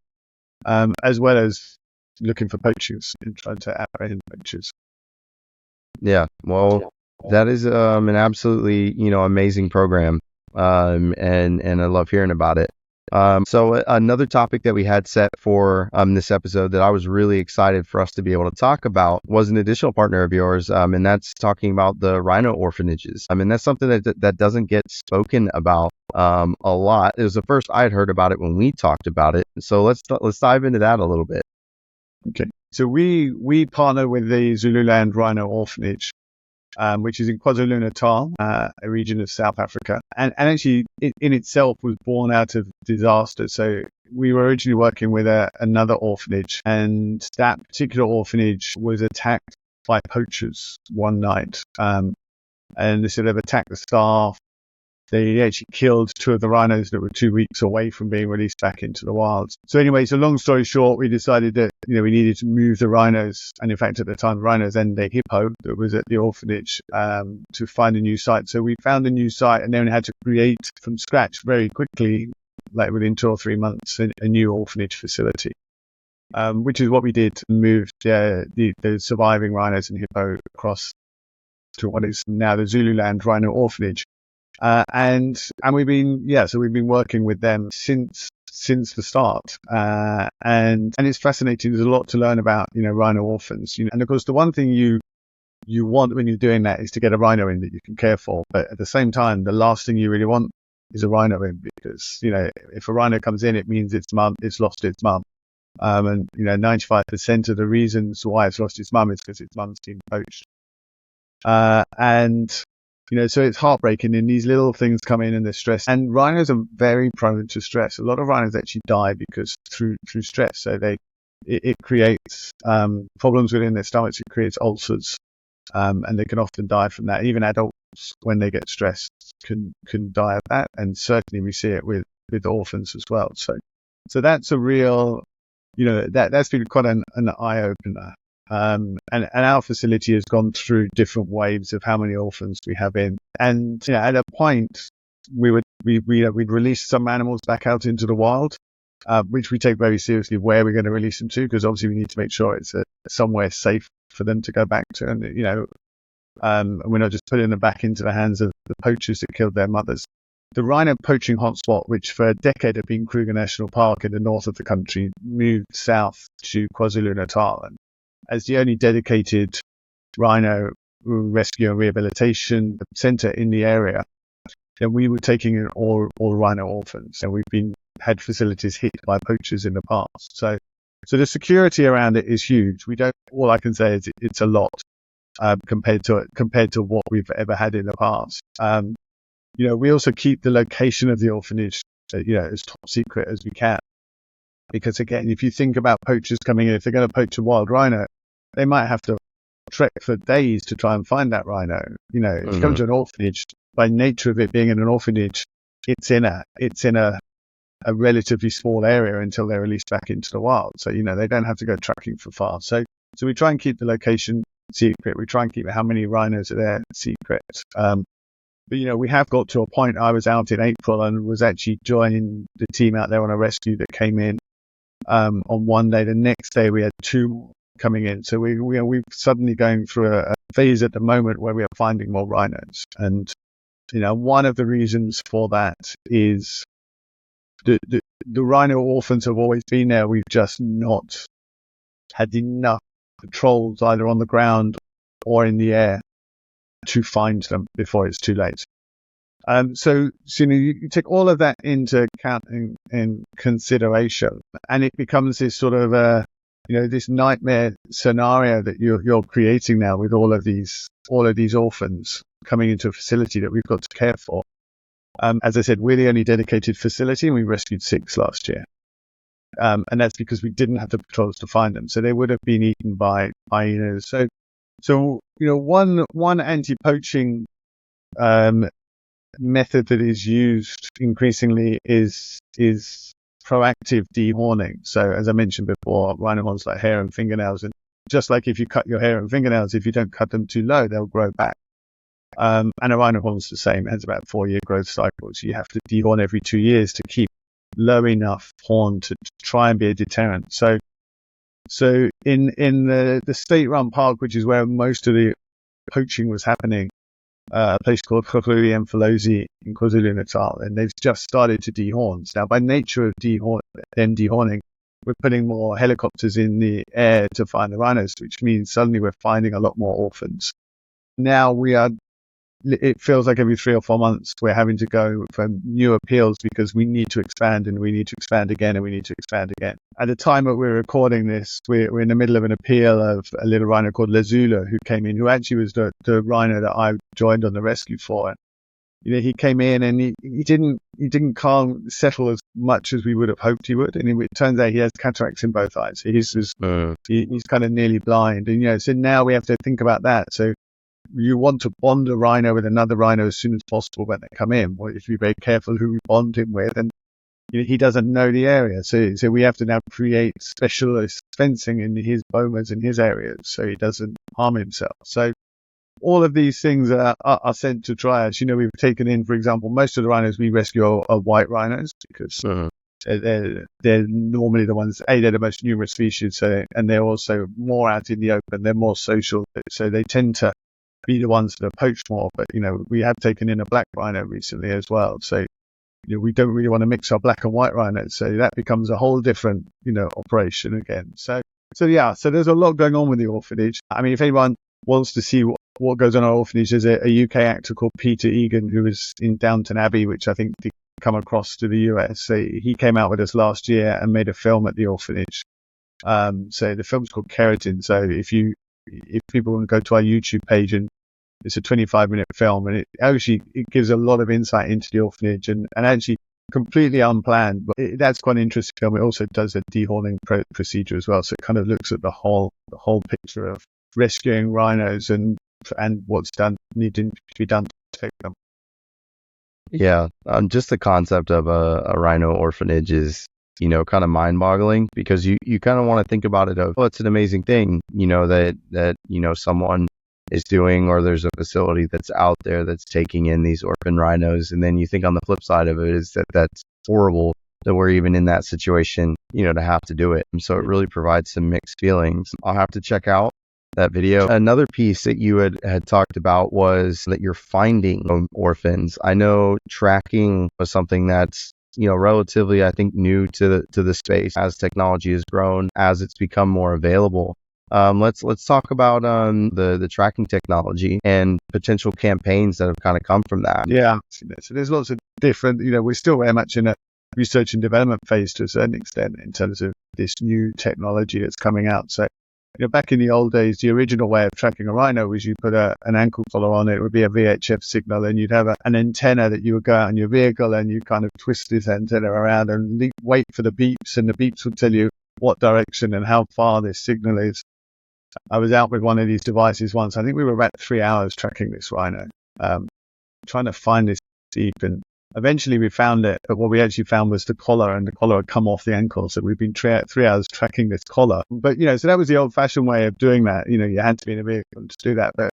Speaker 3: as well as looking for poachers and trying to apprehend poachers.
Speaker 2: Yeah, well, that is an absolutely amazing program, and I love hearing about it. So another topic that we had set for this episode that I was really excited for us to be able to talk about was an additional partner of yours, and that's talking about the Rhino orphanages. That's something that doesn't get spoken about a lot. It was the first I had heard about it when we talked about it. So let's dive into that a little bit.
Speaker 3: Okay. So we partner with the Zululand Rhino Orphanage, which is in KwaZulu-Natal, a region of South Africa, and actually it in itself was born out of disaster. So we were originally working with another orphanage, and that particular orphanage was attacked by poachers one night, and they sort of attacked the staff. They actually killed 2 of the rhinos that were 2 weeks away from being released back into the wild. So anyway, so long story short, we decided that we needed to move the rhinos, and in fact at the time, rhinos and a hippo that was at the orphanage, to find a new site. So we found a new site, and then we had to create from scratch very quickly, like within 2 or 3 months, a new orphanage facility, which is what we did. Moved the surviving rhinos and hippo across to what is now the Zululand Rhino Orphanage. And we've been working with them since the start, and it's fascinating. There's a lot to learn about rhino orphans, and of course the one thing you want when you're doing that is to get a rhino in that you can care for, but at the same time the last thing you really want is a rhino in, because if a rhino comes in, it means it's lost its mum, and 95% of the reasons why it's lost its mum is because its mum's been poached, and so it's heartbreaking, and these little things come in and they're stressed. And rhinos are very prone to stress. A lot of rhinos actually die because through stress. So it creates problems within their stomachs. It creates ulcers, and they can often die from that. Even adults, when they get stressed, can die of that. And certainly we see it with orphans as well. So that's a real, that's been quite an eye opener. And our facility has gone through different waves of how many orphans we have in. And at a point, we'd release some animals back out into the wild, which we take very seriously where we're going to release them to, because obviously we need to make sure it's somewhere safe for them to go back to. And we're not just putting them back into the hands of the poachers that killed their mothers. The rhino poaching hotspot, which for a decade had been Kruger National Park in the north of the country, moved south to KwaZulu-Natal. And as the only dedicated rhino rescue and rehabilitation center in the area, then we were taking in all rhino orphans, and we've had facilities hit by poachers in the past. So the security around it is huge. All I can say is it's a lot compared to what we've ever had in the past. We also keep the location of the orphanage, as top secret as we can. Because again, if you think about poachers coming in, if they're going to poach a wild rhino, they might have to trek for days to try and find that rhino. You know, if you come to an orphanage, by nature of it being in an orphanage, it's in a relatively small area until they're released back into the wild. So, you know, they don't have to go tracking for far. So we try and keep the location secret. We try and keep how many rhinos are there secret. But, you know, we have got to a point. I was out in April and was actually joining the team out there on a rescue that came in on one day. The next day we had 2 more coming in. So we're suddenly going through a phase at the moment where we are finding more rhinos. And, you know, one of the reasons for that is the rhino orphans have always been there. We've just not had enough patrols either on the ground or in the air to find them before it's too late. So you know, you take all of that into account in consideration, and it becomes this sort of you know, this nightmare scenario that you're creating now with all of these orphans coming into a facility that we've got to care for. As I said, we're the only dedicated facility, and we rescued 6 last year. And that's because we didn't have the patrols to find them. So they would have been eaten by hyenas. So you know, one anti-poaching method that is used increasingly is proactive dehorning. So as I mentioned before, rhino horns like hair and fingernails, and just like if you cut your hair and fingernails, if you don't cut them too low, they'll grow back. And a rhino horn's the same. It has about 4-year growth cycles. You have to dehorn every 2 years to keep low enough horn to try and be a deterrent. So in the state-run park, which is where most of the poaching was happening, a place called Mfolozi in KwaZulu-Natal, and they've just started to dehorn. Now, by nature of dehorning, we're putting more helicopters in the air to find the rhinos, which means suddenly we're finding a lot more orphans. Now it feels like every 3 or 4 months we're having to go for new appeals because we need to expand, and we need to expand again, and we need to expand again. At the time that we're recording this, we're in the middle of an appeal of a little rhino called Lazula, who came in, who actually was the rhino that I joined on the rescue for. And, you know, he came in and he didn't settle as much as we would have hoped he would. And it turns out he has cataracts in both eyes. So he's kind of nearly blind. And, you know, so now we have to think about that. So you want to bond a rhino with another rhino as soon as possible when they come in. Well, you have to be very careful who we bond him with, and you know, he doesn't know the area, so we have to now create specialist fencing in his bomas in his areas so he doesn't harm himself. So all of these things are sent to triage. You know, we've taken in, for example, most of the rhinos we rescue are white rhinos because they're normally the ones, they're the most numerous species, and they're also more out in the open. They're more social, so they tend to be the ones that are poached more. But, you know, we have taken in a black rhino recently as well. So, you know, we don't really want to mix our black and white rhinos. So that becomes a whole different, you know, operation again. So there's a lot going on with the orphanage. I mean, if anyone wants to see what goes on in our orphanage, there's a UK actor called Peter Egan, who was in Downton Abbey, which I think did come across to the US. So he came out with us last year and made a film at the orphanage. So the film's called Keratin. So if people want to go to our YouTube page, and it's a 25-minute film, and it gives a lot of insight into the orphanage, and actually completely unplanned, but that's quite an interesting film. It also does a dehorning procedure as well, so it kind of looks at the whole picture of rescuing rhinos and what's needing to be done to take them.
Speaker 2: Yeah, just the concept of a rhino orphanage is, you know, kind of mind-boggling, because you kind of want to think about it of, oh, it's an amazing thing, you know, that you know, someone is doing, or there's a facility that's out there that's taking in these orphan rhinos. And then you think on the flip side of it is that's horrible that we're even in that situation, you know, to have to do it. And so it really provides some mixed feelings. I'll have to check out that video. Another piece that you had talked about was that you're finding orphans. I know tracking was something that's, you know, relatively, I think, new to the space as technology has grown, as it's become more available. Let's talk about the tracking technology and potential campaigns that have kind of come from that.
Speaker 3: Yeah, so there's lots of different, you know, we're still very much in a research and development phase to a certain extent in terms of this new technology that's coming out. So back in the old days, the original way of tracking a rhino was you put an ankle collar on it. It would be a VHF signal, and you'd have an antenna that you would go out in your vehicle, and you kind of twist this antenna around and wait for the beeps, and the beeps would tell you what direction and how far this signal is. I was out with one of these devices once. I think we were about 3 hours tracking this rhino, trying to find this deep, and eventually we found it, but what we actually found was the collar, and the collar had come off the ankle. So we've been 3 hours tracking this collar. But, so that was the old fashioned way of doing that. You had to be in a vehicle to do that. But,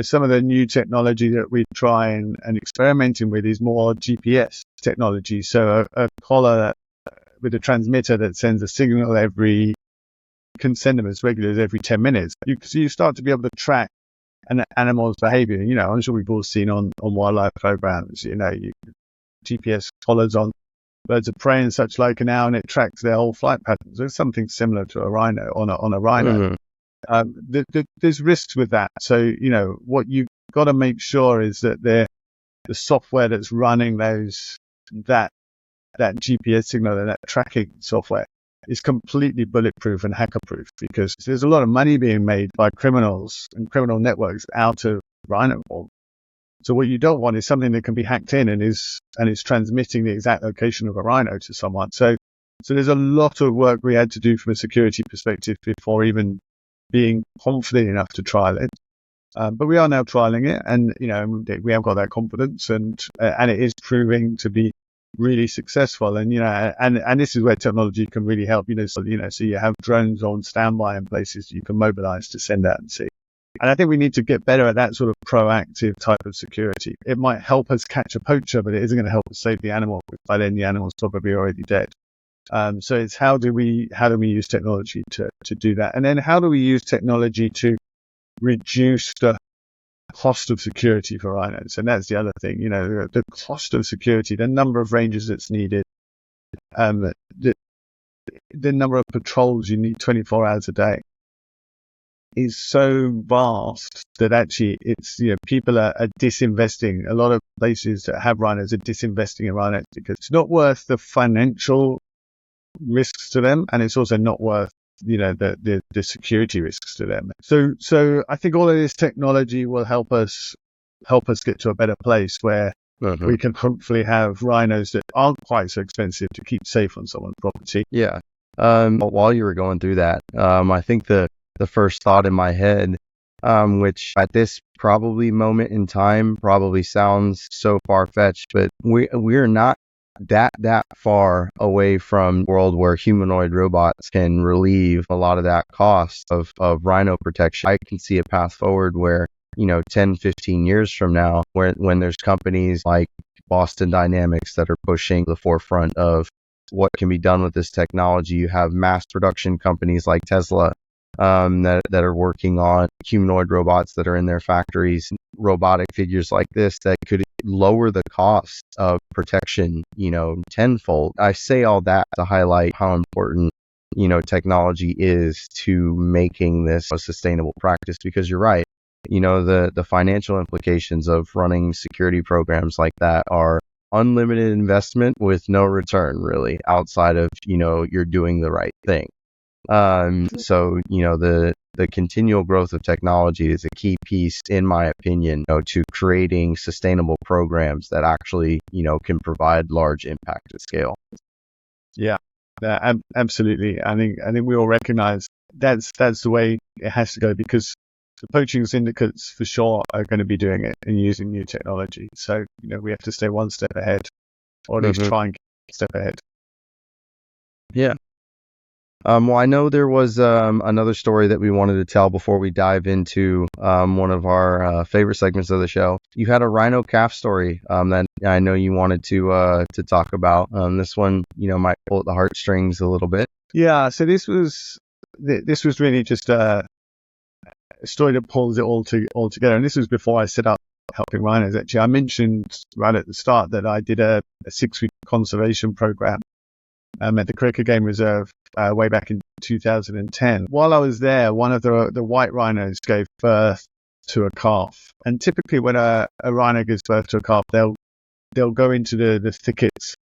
Speaker 3: some of the new technology that we try and experimenting with is more GPS technology. So a collar with a transmitter that sends a signal can send them as regular as every 10 minutes. So you start to be able to track an animal's behavior. I'm sure we've all seen on wildlife programs, GPS collars on birds of prey and such like now, and it tracks their whole flight patterns. There's something similar to a rhino on a rhino. There's risks with that. So, what you've got to make sure is that the software that's running that GPS signal and that tracking software is completely bulletproof and hacker-proof, because there's a lot of money being made by criminals and criminal networks out of rhino form. So what you don't want is something that can be hacked in and is transmitting the exact location of a rhino to someone. So there's a lot of work we had to do from a security perspective before even being confident enough to trial it. But we are now trialing it, and we have got that confidence, and it is proving to be really successful. And and this is where technology can really help. So you have drones on standby in places you can mobilize to send out and see. And I think we need to get better at that sort of proactive type of security. It might help us catch a poacher, but it isn't going to help us save the animal. By then, the animal's probably already dead. So it's how do we use technology to do that? And then how do we use technology to reduce the cost of security for rhinos? And that's the other thing, the cost of security, the number of rangers that's needed, the number of patrols you need 24 hours a day is so vast that actually it's, people are disinvesting. A lot of places that have rhinos are disinvesting in rhinos because it's not worth the financial risks to them, and it's also not worth the security risks to them. So I think all of this technology will help us get to a better place where we can hopefully have rhinos that aren't quite so expensive to keep safe on someone's property.
Speaker 2: Yeah. While you were going through that, I think the first thought in my head, which at this probably moment in time probably sounds so far-fetched, but we're not that far away from a world where humanoid robots can relieve a lot of that cost of rhino protection. I can see a path forward where 10, 15 years from now, when there's companies like Boston Dynamics that are pushing the forefront of what can be done with this technology. You have mass production companies like Tesla that are working on humanoid robots that are in their factories, robotic figures like this that could lower the cost of protection, tenfold. I say all that to highlight how important, technology is to making this a sustainable practice, because you're right. The financial implications of running security programs like that are unlimited investment with no return, really, outside of, you're doing the right thing. So, the continual growth of technology is a key piece, in my opinion, to creating sustainable programs that actually, can provide large impact at scale.
Speaker 3: Yeah, absolutely. I think we all recognize that's the way it has to go, because the poaching syndicates for sure are going to be doing it and using new technology. So, we have to stay one step ahead, or at least try and get a step ahead.
Speaker 2: Yeah. Well, I know there was another story that we wanted to tell before we dive into one of our favorite segments of the show. You had a rhino calf story that I know you wanted to talk about. This one, might pull at the heartstrings a little bit.
Speaker 3: Yeah. So this was really just a story that pulls it all together. And this was before I set up Helping Rhinos. Actually, I mentioned right at the start that I did a 6-week conservation program at the Cricket Game Reserve way back in 2010. While I was there, one of the white rhinos gave birth to a calf. And typically when a rhino gives birth to a calf, they'll go into the thickets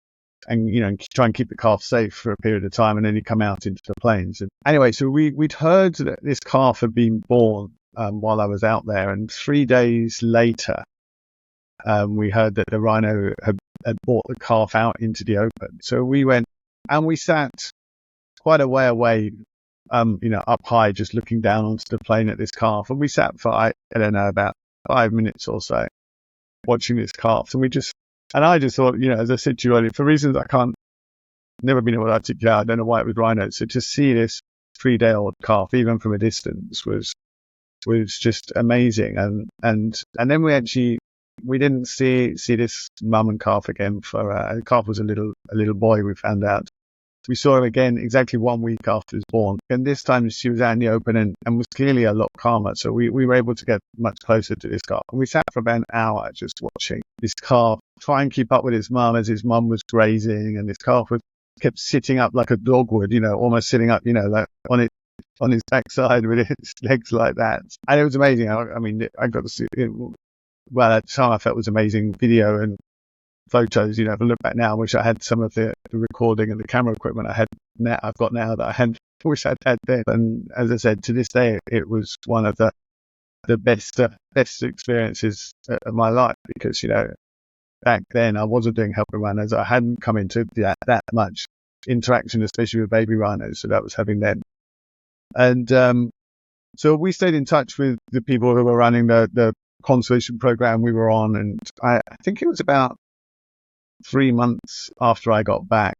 Speaker 3: and try and keep the calf safe for a period of time, and then he'd come out into the plains. And anyway, so we'd heard that this calf had been born while I was out there, and 3 days later, we heard that the rhino had brought the calf out into the open. So we went and we sat quite a way away, up high, just looking down onto the plain at this calf. And we sat for, I don't know, about 5 minutes or so watching this calf. And I just thought, as I said to you earlier, for reasons I can't, never been able to articulate, I don't know why it was rhinos. So to see this 3-day-old calf, even from a distance, was just amazing. And then we didn't see this mum and calf again for, the calf was a little boy, we found out. We saw him again exactly 1 week after he was born. And this time she was out in the open and was clearly a lot calmer. So we were able to get much closer to this calf. And we sat for about an hour just watching this calf try and keep up with his mum as his mum was grazing. And this calf kept sitting up like a dog would, almost sitting up, like on his backside with his legs like that. And it was amazing. I got to see it. Well, at the time I felt it was amazing video and photos. If I look back now, I wish I had some of the recording and the camera equipment I've got now that I wish I'd had then. And as I said, to this day, it was one of the best experiences of my life, because back then I wasn't doing helping rhinos. I hadn't come into that much interaction, especially with baby rhinos. So that was having them. And so we stayed in touch with the people who were running the conservation program we were on, and I think it was about 3 months after I got back,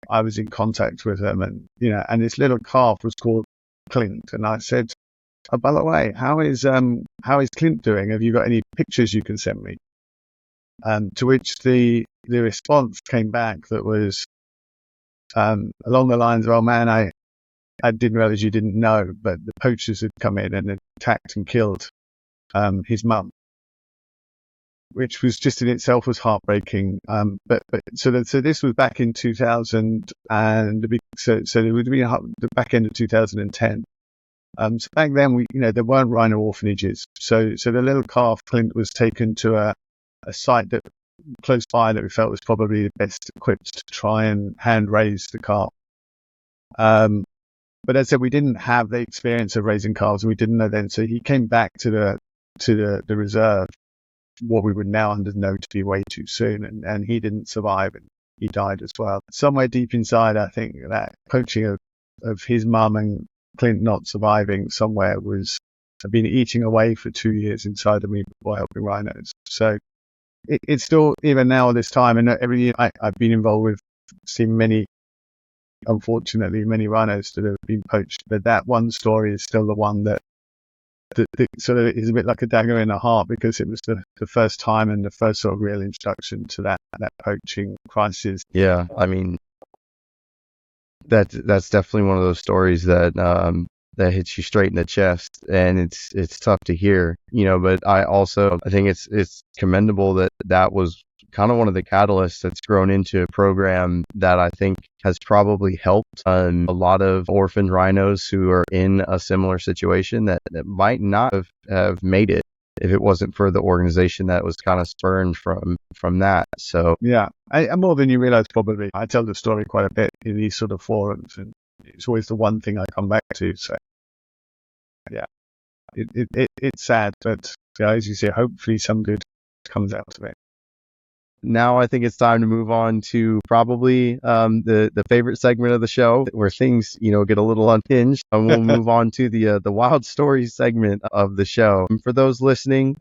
Speaker 3: I was in contact with them, and and this little calf was called Clint, and I said, "Oh, by the way, how is Clint doing? Have you got any pictures you can send me?" To which the response came back that was along the lines of, "Oh man, I didn't realize you didn't know, but the poachers had come in and attacked and killed his mum," which was just in itself was heartbreaking. But so this was back in 2000, and so it would be the back end of 2010. So back then there weren't rhino orphanages. So the little calf Clint was taken to a site that close by that we felt was probably the best equipped to try and hand raise the calf. But as I said, we didn't have the experience of raising calves, and we didn't know then. So he came back to the reserve, what we would now know to be way too soon, and he didn't survive, and he died as well. Somewhere deep inside, I think that poaching of his mum and Clint not surviving somewhere had been eating away for 2 years inside of me before helping rhinos. So it's still, even now at this time, and every year I've been involved with seeing unfortunately many rhinos that have been poached, but that one story is still the one that sort of is a bit like a dagger in the heart, because it was the first time and the first sort of real introduction to that poaching crisis.
Speaker 2: Yeah, that's definitely one of those stories that hits you straight in the chest, and it's tough to hear, but I think it's commendable that was kind of one of the catalysts that's grown into a program that I think has probably helped a lot of orphaned rhinos who are in a similar situation that might not have made it if it wasn't for the organization that was kind of spurned from that. So
Speaker 3: yeah, I more than you realize probably. I tell the story quite a bit in these sort of forums, and it's always the one thing I come back to. So yeah, it's sad, but as you say, hopefully some good comes out of it.
Speaker 2: Now I think it's time to move on to probably the favorite segment of the show, where things get a little unhinged, and we'll move on to the wild stories segment of the show. And for those listening,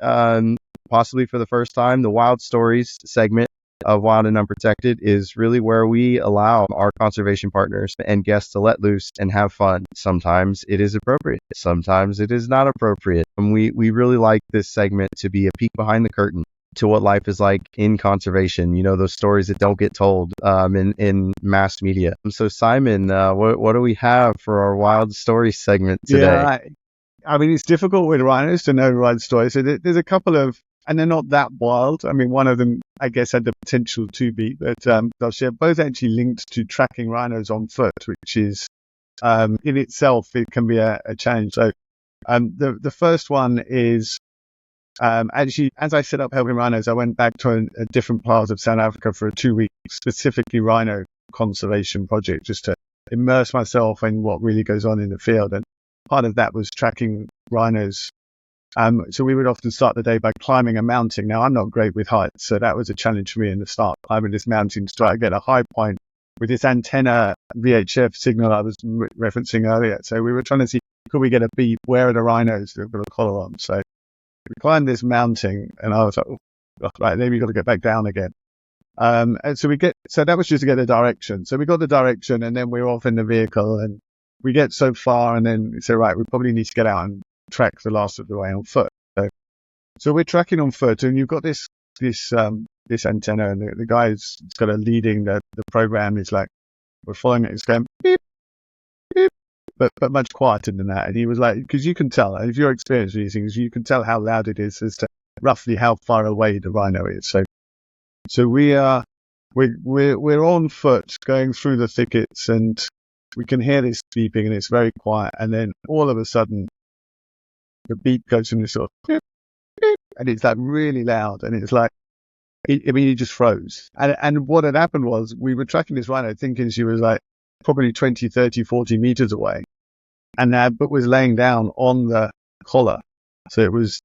Speaker 2: possibly for the first time, the wild stories segment of Wild and Unprotected is really where we allow our conservation partners and guests to let loose and have fun. Sometimes it is appropriate, sometimes it is not appropriate, and we really like this segment to be a peek behind the curtain to what life is like in conservation, those stories that don't get told in mass media. So Simon, what do we have for our wild stories segment today?
Speaker 3: Yeah, it's difficult with rhinos to know wild stories. So there's a couple of, and they're not that wild. One of them, I guess, had the potential to be, but I'll share both actually linked to tracking rhinos on foot, which is in itself, it can be a challenge. So the first one is, actually, as I set up helping rhinos, I went back to a different part of South Africa for a 2-week specifically rhino conservation project, just to immerse myself in what really goes on in the field. And part of that was tracking rhinos. So we would often start the day by climbing a mountain. Now, I'm not great with heights, so that was a challenge for me in the start, climbing this mountain to try to get a high point with this antenna VHF signal I was referencing earlier. So we were trying to see, could we get a beep? Where are the rhinos that have got a collar on? So we climbed this mountain, and I was like, oh, right, then we got to get back down again. And so that was just to get the direction. So we got the direction, and then we were off in the vehicle, and we get so far, and then we say, right, we probably need to get out and track the last of the way on foot. So we're tracking on foot, and you've got this antenna, and the guy's got a leading the program. Is like, we're following it. It's going beep, beep, but much quieter than that. And he was like, because you can tell, if you're experienced with these things, you can tell how loud it is as to roughly how far away the rhino is. So we're on foot going through the thickets, and we can hear this beeping, and it's very quiet. And then all of a sudden, the beep goes from this sort of beep, beep, and it's like really loud, and it's like, he just froze. And what had happened was, we were tracking this rhino thinking she was like probably 20, 30, 40 meters away, and but was laying down on the collar. So it was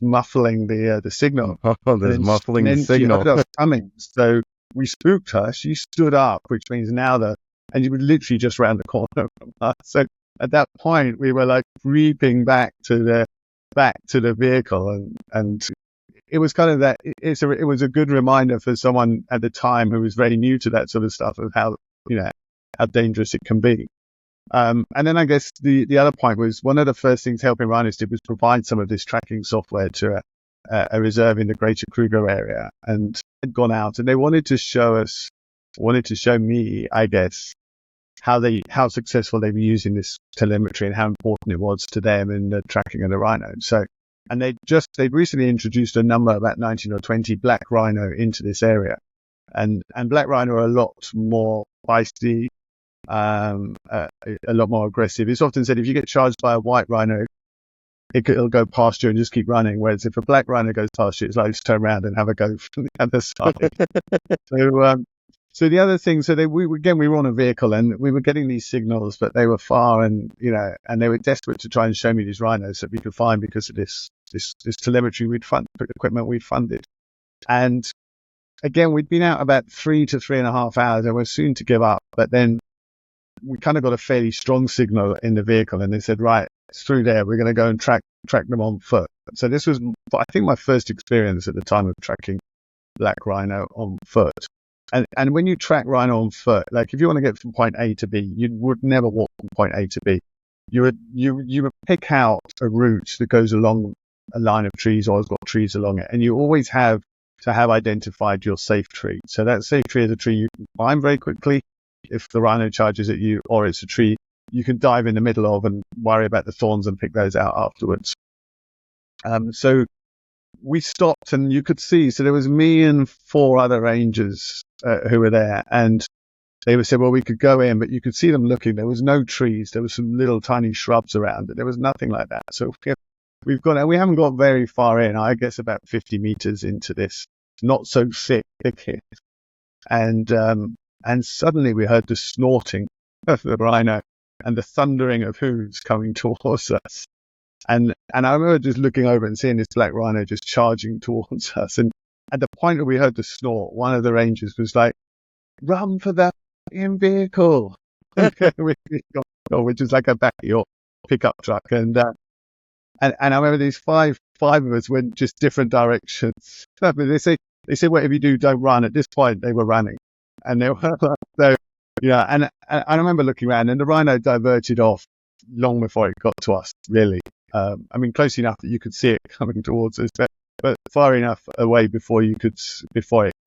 Speaker 3: muffling the signal.
Speaker 2: Oh, there's muffling the signal.
Speaker 3: She heard us coming. So we spooked her. She stood up, which means now and you were literally just around the corner from us. So at that point, we were like creeping back to the vehicle, and it was kind of that. It was a good reminder for someone at the time who was very new to that sort of stuff, of how dangerous it can be. And then I guess the other point was, one of the first things Helping Rhinos did was provide some of this tracking software to a reserve in the Greater Kruger area, and had gone out, and they wanted to show me, I guess, how successful they were using this telemetry and how important it was to them in the tracking of the rhino. So, and they'd recently introduced a number, about 19 or 20 black rhino into this area, and black rhino are a lot more feisty, a lot more aggressive. It's often said if you get charged by a white rhino, it'll go past you and just keep running. Whereas if a black rhino goes past you, it's like to turn around and have a go from the other side. So the other thing, we were on a vehicle, and we were getting these signals, but they were far, and they were desperate to try and show me these rhinos that we could find because of this telemetry equipment we'd funded. And again, we'd been out about 3 to 3.5 hours, and we're soon to give up. But then we kind of got a fairly strong signal in the vehicle, and they said, right, it's through there. We're going to go and track them on foot. So this was, I think, my first experience at the time of tracking black rhino on foot. And when you track rhino on foot, like if you want to get from point A to B, you would never walk from point A to B. You would pick out a route that goes along a line of trees or has got trees along it, and you always have to have identified your safe tree. So that safe tree is a tree you can climb very quickly if the rhino charges at you, or it's a tree you can dive in the middle of and worry about the thorns and pick those out afterwards. So we stopped, and you could see, so there was me and 4 other rangers who were there, and they said, well, we could go in, but you could see them looking. There was no trees. There was some little tiny shrubs around it. There was nothing like that. So we haven't got very far in, I guess about 50 meters into this not so thick thicket. And suddenly we heard the snorting of the rhino and the thundering of hooves coming towards us. And I remember just looking over and seeing this black rhino just charging towards us. And at the point that we heard the snort, one of the rangers was like, run for the vehicle, which is like a back of your pickup truck. And I remember these five of us went just different directions. They say, whatever you do, don't run. At this point, they were running. And they were so, and I remember looking around, and the rhino diverted off long before it got to us, really. Close enough that you could see it coming towards us, but far enough away before it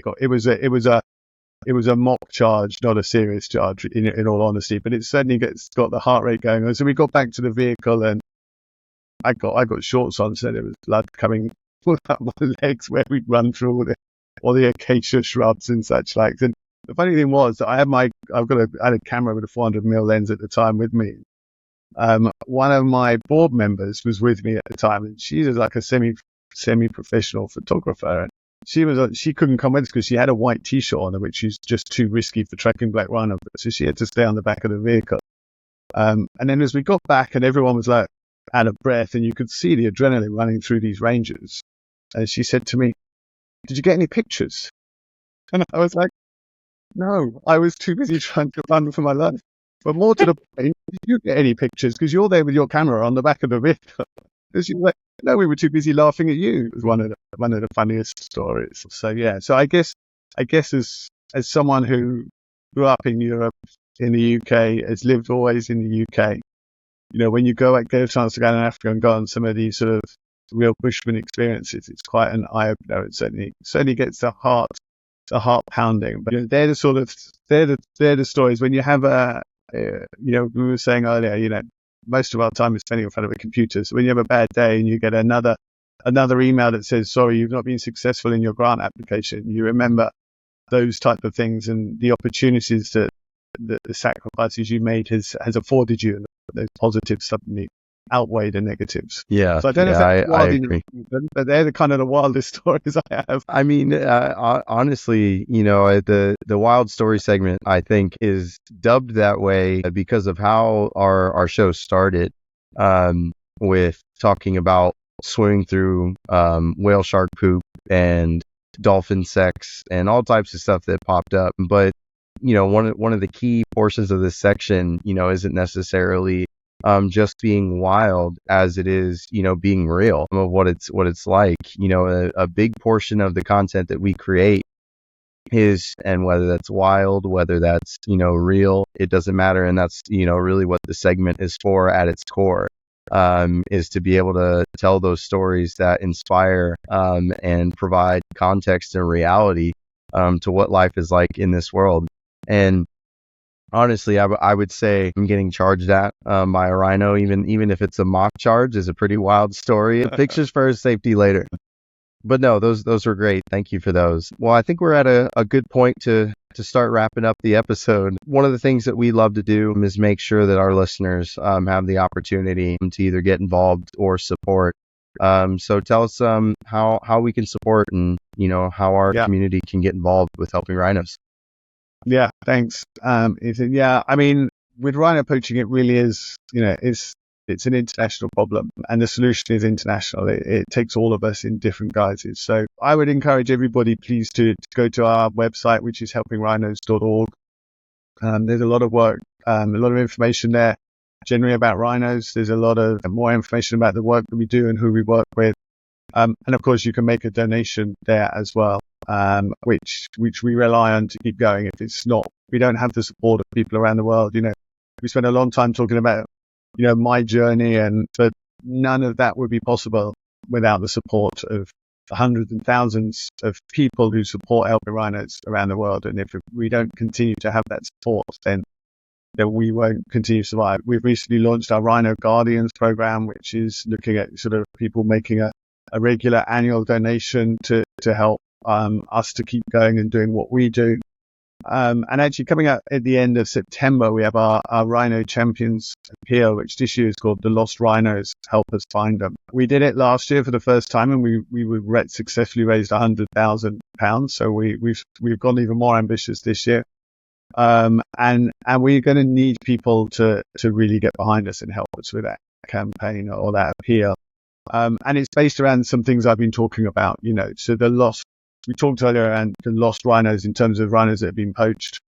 Speaker 3: got. It was a mock charge, not a serious charge, in all honesty. But it certainly got the heart rate going. So we got back to the vehicle, and I got shorts on, so there was blood coming up my legs where we'd run through all the acacia shrubs and such like. And the funny thing was that I had a camera with a 400mm lens at the time with me. One of my board members was with me at the time, and she was like a semi-professional photographer. she couldn't come with us because she had a white T-shirt on her, which is just too risky for tracking black rhino. So she had to stay on the back of the vehicle. And then as we got back and everyone was like out of breath and you could see the adrenaline running through these rangers. And she said to me, "Did you get any pictures?" And I was like, "No, I was too busy trying to run for my life." But more to the point, did you get any pictures? Because you're there with your camera on the back of the vehicle. And she was like, "No, we were too busy laughing at you." It was one of the funniest stories. So yeah, so I guess as someone who grew up in Europe, in the UK, has lived always in the UK, when you get a chance to go to Africa and go on some of these sort of real bushman experiences, it's quite an eye opener. It certainly gets the heart pounding. But they're the stories when you have we were saying earlier, most of our time is spending in front of a computer. So when you have a bad day and you get another email that says, "Sorry, you've not been successful in your grant application," you remember those type of things and the opportunities that the sacrifices you made has afforded you, and those positives suddenly outweigh the negatives.
Speaker 2: Yeah.
Speaker 3: So I don't know if that's
Speaker 2: I
Speaker 3: wild,
Speaker 2: agree.
Speaker 3: but they're the wildest stories I have.
Speaker 2: I mean, honestly, the wild story segment, I think, is dubbed that way because of how our show started, with talking about swimming through whale shark poop and dolphin sex and all types of stuff that popped up. But one of the key portions of this section, isn't necessarily just being wild as it is, being real of what it's like. A big portion of the content that we create is, and whether that's wild, whether that's, real, it doesn't matter. And that's, really what the segment is for at its core, is to be able to tell those stories that inspire, and provide context and reality, to what life is like in this world. And honestly, I would say I'm getting charged at by a rhino, even if it's a mock charge, is a pretty wild story. Pictures first, safety later. But no, those were great. Thank you for those. Well, I think we're at a good point to start wrapping up the episode. One of the things that we love to do is make sure that our listeners have the opportunity to either get involved or support. So tell us how we can support and how our community can get involved with helping rhinos.
Speaker 3: Yeah, thanks. I mean, with rhino poaching, it really is, it's an international problem, and the solution is international. It takes all of us in different guises. So I would encourage everybody, please, to go to our website, which is helpingrhinos.org. There's a lot of work, a lot of information there, generally about rhinos. There's a lot of more information about the work that we do and who we work with. And of course, you can make a donation there as well. Which we rely on to keep going. If it's not, we don't have the support of people around the world. We spent a long time talking about, my journey, but none of that would be possible without the support of the hundreds and thousands of people who support helping rhinos around the world. And if we don't continue to have that support, then we won't continue to survive. We've recently launched our Rhino Guardians program, which is looking at sort of people making a regular annual donation to help us to keep going and doing what we do. And actually coming up at the end of September, we have our Rhino Champions Appeal, which this year is called The Lost Rhinos, Help Us Find Them. We did it last year for the first time, and we successfully raised £100,000. So we've gone even more ambitious this year. And we're going to need people to really get behind us and help us with that campaign or that appeal. And it's based around some things I've been talking about, so we talked earlier around the lost rhinos in terms of rhinos that have been poached.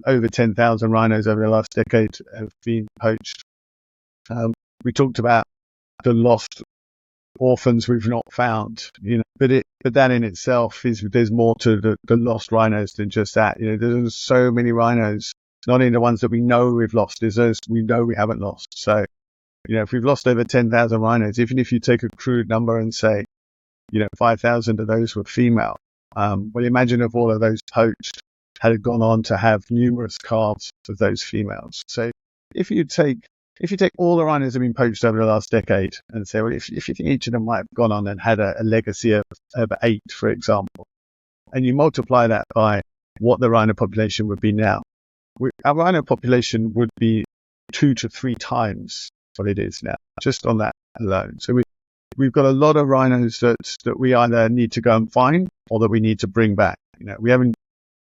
Speaker 3: Over 10,000 rhinos over the last decade have been poached. We talked about the lost orphans we've not found, but that in itself there's more to the lost rhinos than just that. There's so many rhinos, not only the ones that we know we've lost, there's those we know we haven't lost. So, if we've lost over 10,000 rhinos, even if you take a crude number and say, 5,000 of those were female. Well, imagine if all of those poached had gone on to have numerous calves of those females. So if you take all the rhinos that have been poached over the last decade and say, well, if you think each of them might have gone on and had a legacy of 8, for example, and you multiply that by what the rhino population would be now, our rhino population would be 2 to 3 times what it is now, just on that alone. So we've got a lot of rhinos that we either need to go and find or that we need to bring back. We haven't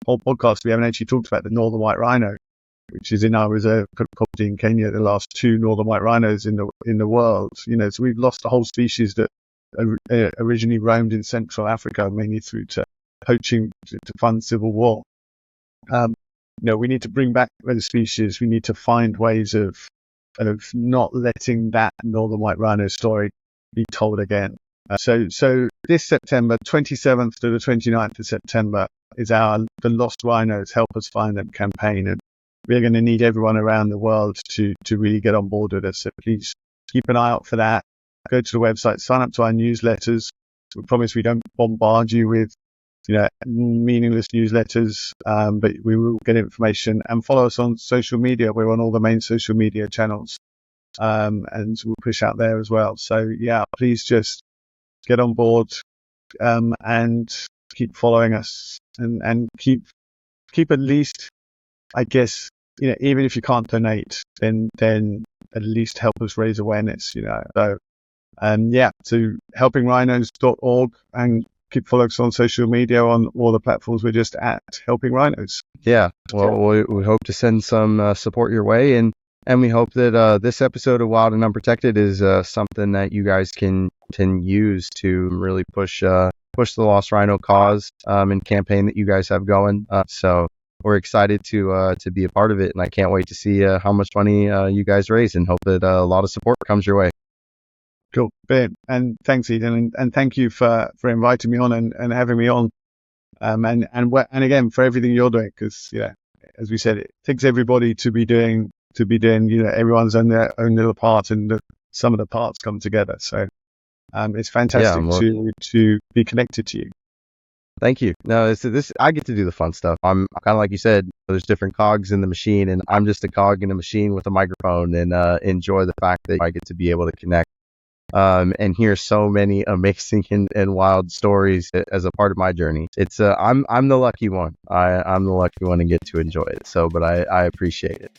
Speaker 3: actually talked about the northern white rhino, which is in our reserve property in Kenya, the last 2 northern white rhinos in the world. So we've lost a whole species that originally roamed in Central Africa, mainly through to poaching to fund civil war. We need to bring back those species. We need to find ways of not letting that northern white rhino story be told again. So this September, 27th to the 29th of September, is the Lost Rhinos Help Us Find Them campaign, and we're going to need everyone around the world to really get on board with us. So please keep an eye out for that. Go to the website, sign up to our newsletters. We promise we don't bombard you with meaningless newsletters, but we will get information, and follow us on social media. We're on all the main social media channels, and we'll push out there as well. So yeah, please just get on board, and keep following us, and keep at least, I guess, even if you can't donate, then at least help us raise awareness, So, to helpingrhinos.org, and keep following us on social media on all the platforms. We're just at Helping Rhinos.
Speaker 2: Yeah. Well, we hope to send some support your way, and we hope that this episode of Wild and Unprotected is something that you guys can use to really push the Lost Rhino cause and campaign that you guys have going. So we're excited to be a part of it, and I can't wait to see how much money you guys raise, and hope that a lot of support comes your way.
Speaker 3: Cool. Brilliant. And thanks, Eden. And thank you for inviting me on and having me on. And again, for everything you're doing, because, as we said, it takes everybody to be doing, everyone's on their own little part, and some of the parts come together. So it's fantastic to be connected to you.
Speaker 2: Thank you. No, I get to do the fun stuff. I'm kind of like you said, there's different cogs in the machine, and I'm just a cog in a machine with a microphone, and enjoy the fact that I get to be able to connect and hear so many amazing and wild stories as a part of my journey. It's I'm the lucky one. I'm the lucky one to get to enjoy it. So, but I appreciate it.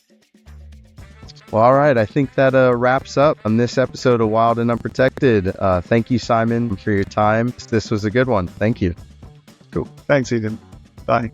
Speaker 2: Well, all right. I think that wraps up on this episode of Wild and Unprotected. Thank you, Simon, for your time. This was a good one. Thank you.
Speaker 3: Cool. Thanks, Eden. Bye.